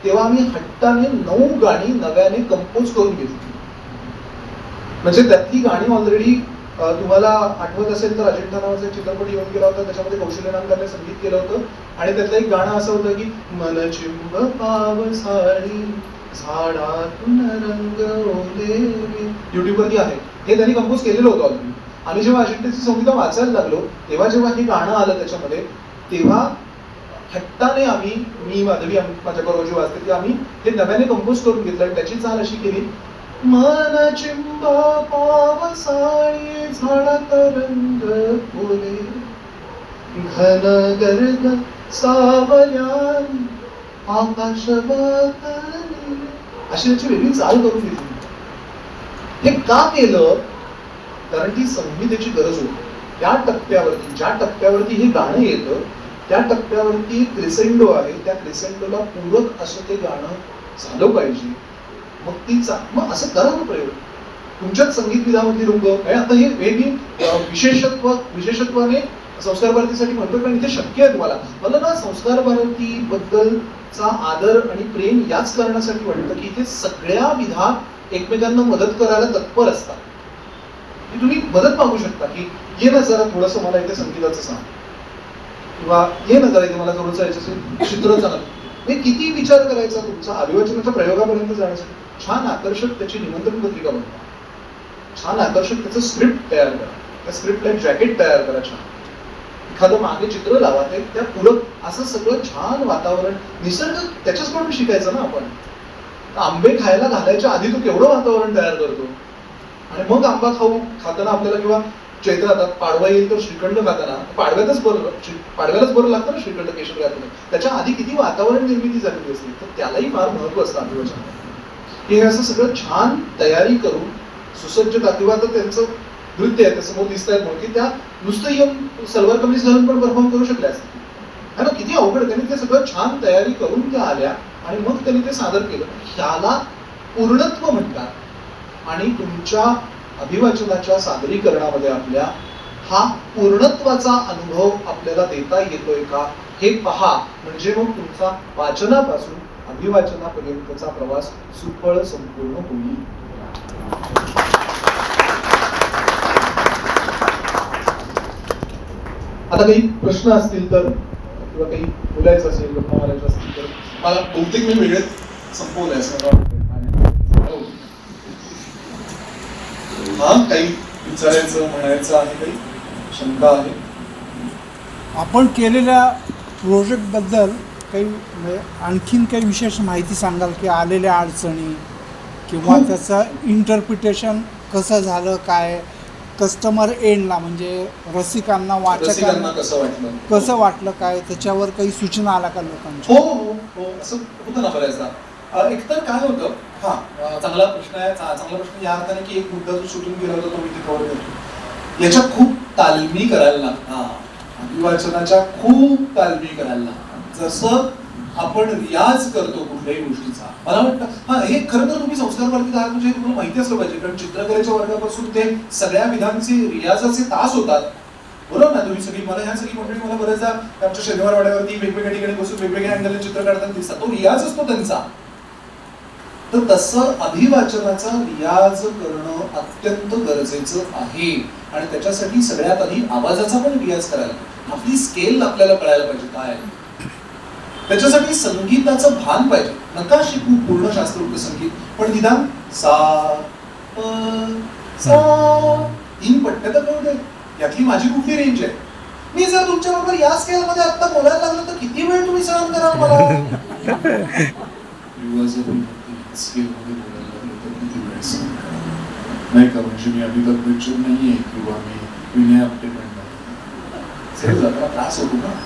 तेव्हा आम्ही हट्टाने 9 गाणी नव्याने कंपोज करून घेतली. म्हणजे त्यातली गाणी ऑलरेडी तुम्हाला आठवत असेल तर अजेंडा नावाचा चित्रपट येऊन गेला होता, त्याच्यामध्ये कौशल्य नामदारने संगीत केलं होतं. आणि त्यातलं एक गाणं असं होतं की मन चिंब पावसाळी झाडातून रंग ओलेले, युट्यूबवरती आहे. हे त्यांनी कंपोज केलेलं होतं ऑलरेडी. आम्ही जेव्हा अजेंडाची संहिता वाचायला लागलो तेव्हा जेव्हा हे गाणं आलं त्याच्यामध्ये, तेव्हा हट्टाने मी माधवी माझ्या बरोबर वाचते की आम्ही हे नव्याने कंपोज करून घेतलं आणि त्याची चाल अशी केली. मन चिंब पावसाळी झाडात रंग फुले घन गर्द सावल्यानी आकाश वातले, अशी त्याची वेगळी चाल करून घेतली. हे का केलं? कारण ती संहितेची गरज होती. त्या टप्प्यावरती ज्या टप्प्यावरती हे गाणं येतं त्या टप्प्यावरती क्रिसेंडो आहे, त्या क्रिसेंडोला पूरक असं ते गाणं झालं पाहिजे. मग असं करा ना प्रयोग तुमच्याच संगीत विधामधली रंग. आता हे मी विशेषत्वाने संस्कार भारतीसाठी म्हणतो कारण इथे शक्य आहे तुम्हाला. मला ना संस्कार भारती बद्दलचा आदर आणि प्रेम याच कारणासाठी वाटतं की इथे सगळ्या विधा एकमेकांना मदत करायला तत्पर असतात. तुम्ही मदत मागू शकता की ये ना जरा थोडंसं मला इथे संगीताचं सांग, किंवा ये ना जरा इथे मला थोडंसं याच्याचं चित्रचं सांग. किती विचार करायचा तुमचा अभिवाचनाच्या प्रयोगापर्यंत जाण्यासाठी. छान आकर्षक त्याची निमंत्रण पत्रिका बनवा, छान आकर्षक त्याचं स्क्रिप्ट तयार करा, त्या स्क्रिप्टला एक जॅकेट तयार करा, छान एखादं मागे चित्र लावा, ते त्या पूरक असं सगळं छान वातावरण. निसर्ग त्याच्याचकडून शिकायचं ना आपण. आंबे खायला घालायच्या आधी तो केवढं वातावरण तयार करतो आणि मग आंबा खाताना आपल्याला किंवा चैत्रात पाडवा येईल तर श्रीखंड खाताना पाडव्यालाच बरं लागतं ना श्रीखंड केशर घातलं. त्याच्या आधी किती वातावरण निर्मिती झालेली असते. तर त्यालाही फार महत्व असतं अभिवाचनात. हे असं सगळं छान तयारी करून सुसज्जता, किंवा तर त्यांचं नृत्य आहे त्यासमोर दिसत आहेत म्हणून की त्या नुसतं येऊन सलवार कमीज घालून पण परफॉर्म करू शकल्या असतील. है ना, किती अवघड. त्यांनी ते सगळं छान तयारी करून त्या आल्या आणि मग त्यांनी ते सादर केलं. ह्याला पूर्णत्व म्हणतात. आणि तुमच्या अभिवाचनाच्या सादरीकरणामध्ये आपल्या हा पूर्णत्वाचा अनुभव आपल्याला देता येतोय का हे पहा. म्हणजे मग तुमचा वाचनापासून अभिवाचनापर्यंतचा प्रवास सुफळ संपूर्ण होईल. आता काही प्रश्न असतील तर किंवा काही बोलायचं असेल, गप्पा मारायचं असेल तर मला बहुतेक मी वेळेत संपवलंय असं मला वाटतं. हा काही विचारायचं म्हणायचं आहे, काही शंका आहे? आपण केलेल्या प्रोजेक्टबद्दल काही म्हणजे आणखीन काही विशेष माहिती सांगाल की आलेल्या अडचणी किंवा त्याचं इंटरप्रिटेशन कसं झालं, काय कस्टमर एंडला म्हणजे रसिकांना वाचकांना कसं वाटलं, काय त्याच्यावर काही सूचना आल्या का लोकांच्या? हो हो हो, असं होतं ना बऱ्याचदा. एकतर काय होतं, चांगला प्रश्न आहे, चांगला प्रश्न या अर्थाने की एक मुद्दा जो सुटून गेला होता तो मी ते कव्हर करतो. याच्या खूप तालमी करायला लागतात, अभिवाचनाच्या खूप तालमी करायला लागतात. जसं आपण रियाज करतो कुठल्याही गोष्टीचा, मला वाटतं हे खरं तर तुम्ही संस्कार वर्गात आहात म्हणजे तुम्हाला माहिती असलं पाहिजे, कारण चित्रकलेच्या वर्गापासून ते सगळ्या विधांचे रियाजाचे तास होतात, बरोबर ना? तुम्ही सगळी मला ह्या सगळी मंडळी मला बऱ्याचदा आमच्या शनिवार वाड्यावरती वेगवेगळ्या ठिकाणी बसून वेगवेगळ्या अँगलने चित्र काढताना दिसतात. तो रियाज असतो त्यांचा. तर तसं अभिवाचनाचा रियाज करणं अत्यंत गरजेचं आहे आणि त्याच्यासाठी सगळ्यात आधी आवाजाचा पण रियाज करायला, आपली स्केल आपल्याला कळायला पाहिजे काय. त्याच्यासाठी संगीताचं भान पाहिजे. नका शिकू पूर्ण शास्त्रोक्त संगीत, पण निदान सा प सा 3 पट्ट्या तर कळू दे. यातली माझी कुठली रेंज आहे? मी जर तुमच्या बरोबर या स्केल मध्ये आता बोलायला लागलो तर किती वेळ तुम्ही सहन कराल मला? स्केल मध्ये बोलायला लागलो तर किती वेळ सहन कराल? नाही का, म्हणजे मी अभिगत बच्चन नाहीये किंवा मी विनय आपटे पण नाही. त्रास होतो ना.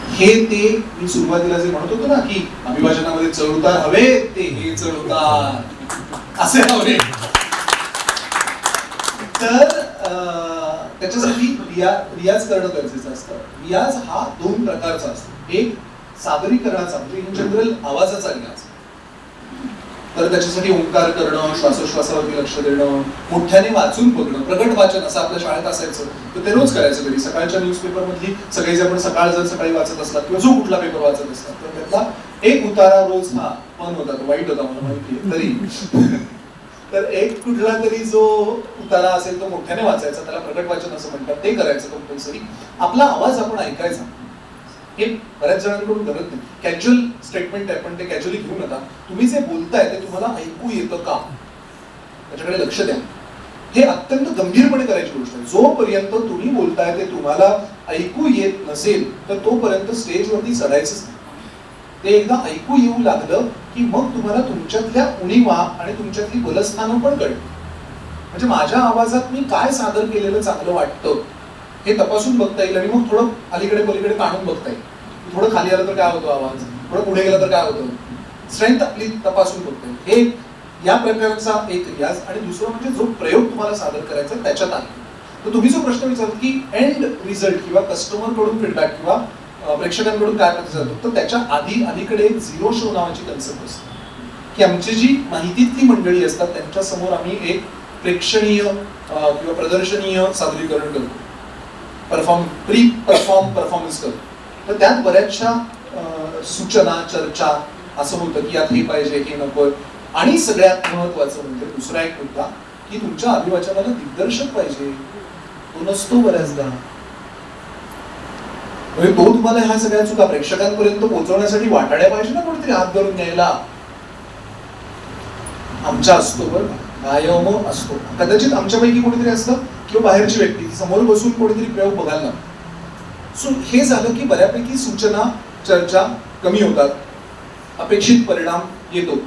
हे ते मी सुरुवातीला जे म्हणत होतो ना की अभिवाचनामध्ये चढउतार हवे, ते हे चढउतार असे हवे. तर त्याच्यासाठी रियाज करणं गरजेचं असतं. रियाज हा 2 प्रकारचा असतो. एक सादरीकरणाचा म्हणजे इन जनरल आवाजाचा रियाज, तर त्याच्यासाठी ओंकार करणं, श्वासोश्वासावरती लक्ष देणं, मोठ्याने वाचून बघणं, प्रगट वाचन असं आपल्या शाळेत असायचं तर ते रोज करायचं घरी. सकाळच्या न्यूजपेपर मधली सगळी जे आपण सकाळी वाचत असतात किंवा जो कुठला पेपर वाचत असतात तर त्यातला एक उतारा रोज पण होता, तो वाईट होता मला माहिती आहे तरी तर एक कुठला तरी जो उतारा असेल तो मोठ्याने वाचायचा, त्याला प्रगट वाचन असं म्हणतात, ते करायचं कंपल्सरी. आपला आवाज आपण ऐकायचा. हे बऱ्याच जणांकडून करत नाही. कॅज्युअल स्टेटमेंट आहे पण ते कॅज्युअली घेऊ नका. तुम्ही जे बोलताय ते तुम्हाला ऐकू येतं का, त्याच्याकडे लक्ष द्या. हे अत्यंत गंभीरपणे करायची गोष्ट आहे. जोपर्यंत तुम्ही बोलताय ते तुम्हाला ऐकू येत नसेल तर तोपर्यंत स्टेजवरती चढायचंच नाही. ते एकदा ऐकू येऊ लागलं की मग तुम्हाला तुमच्यातल्या उणीवा आणि तुमच्यातली बलस्थानं पण कळतील. म्हणजे माझ्या आवाजात मी काय सादर केलेलं चांगलं वाटतं हे तपासून बघता येईल आणि मग थोडं अलीकडे पलीकडे काढून बघता येईल. थोडं खाली आलं तर काय होतो आवाज, थोडं पुढे गेलं तर काय होतं, स्ट्रेंथ आपली तपासून बघता येईल. हे या प्रकारचा एक रियाज. आणि दुसरं म्हणजे जो प्रयोग तुम्हाला सादर करायचा त्याच्यात आहे. तर तुम्ही जो प्रश्न विचारला की एंड रिझल्ट किंवा कस्टमर कडून फीडबॅक किंवा प्रेक्षकांकडून काय प्रतिसाद होतो, तर त्याच्या अलीकडे 0 शो नावाची कन्सेप्ट असते की आमची जी माहितीतली मंडळी असतात त्यांच्या समोर आम्ही एक प्रेक्षणीय किंवा प्रदर्शनीय सादरीकरण करतो, प्री परफॉर्मन्स करतो. तर त्यात बऱ्याचशा सूचना, चर्चा असं होतं की यात हे पाहिजे, हे नको. आणि सगळ्यात महत्वाचं म्हणजे दुसरा एक मुद्दा की तुमच्या अभिवाचनाला दिग्दर्शक पाहिजे. तो नसतो बऱ्याचदा. म्हणजे तो तुम्हाला ह्या सगळ्या चुका प्रेक्षकांपर्यंत पोहोचवण्यासाठी वाटाड्या पाहिजे ना कोणतरी हात धरून न्यायला. आमच्या असतो बरं, कायम असतो. कदाचित आमच्यापैकी कोणीतरी असतं किंवा बाहेरची व्यक्ती समोर बसून कोणीतरी प्रयोग बघायला लागतो. सो हे झालं की बऱ्यापैकी सूचना, चर्चा कमी होतात, अपेक्षित परिणाम येतो.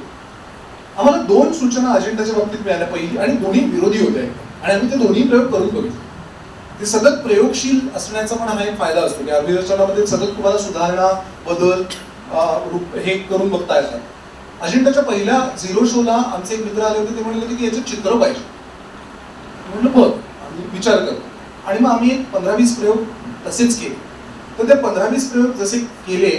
आम्हाला 2 सूचना अजेंडाच्या बाबतीत मिळाल्या पहिली, आणि दोन्ही विरोधी होत्या आणि आम्ही ते दोन्ही प्रयोग करून बघितले. ते सतत प्रयोगशील असण्याचा पण हा एक फायदा असतो की अभिवाचनामध्ये सतत तुम्हाला सुधारणा, बदल हे करून बघता येतात. अजेंडाच्या पहिल्या 0 शोला आमचे एक मित्र आले होते. ते म्हणले होते की याचं चित्र पाहिजे. म्हटलं बघ, आम्ही विचार करतो. आणि मग आम्ही 15-20 प्रयोग तसेच केले. तर ते 15-20 प्रयोग जसे केले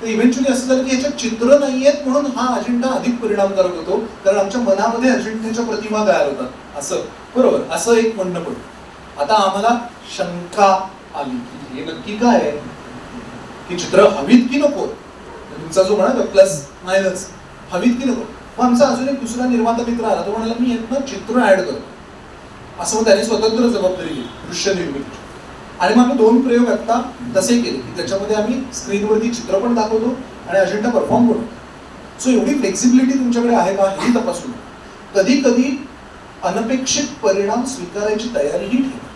तर इव्हेंच्युअली असं झालं की याच्यात चित्र नाहीयेत म्हणून हा अजेंडा अधिक परिणामकारक होतो, कारण आमच्या मनामध्ये अजेंड्याच्या प्रतिमा तयार होतात. असं बरोबर, असं एक म्हणणं पडतं. आता आम्हाला शंका आली की हे नक्की काय आहे, की चित्र हवीत की नको. तुमचा जो म्हणा प्लस मायनस हवीत की नको. मग आमचा अजून एक दुसरा निर्माता मित्र आला. तो म्हणाला मी यातनं चित्र ऍड करतो. असं मग त्याने स्वतंत्र जबाबदारी घेतली दृश्य निर्मिती. आणि मग आम्ही 2 प्रयोग आता तसे केले की त्याच्यामध्ये आम्ही स्क्रीनवरती चित्र पण दाखवतो आणि अजेंडा परफॉर्म करतो. सो एवढी फ्लेक्सिबिलिटी तुमच्याकडे आहे का हेही तपासून कधी कधी अनपेक्षित परिणाम स्वीकारायची तयारीही ठेवा.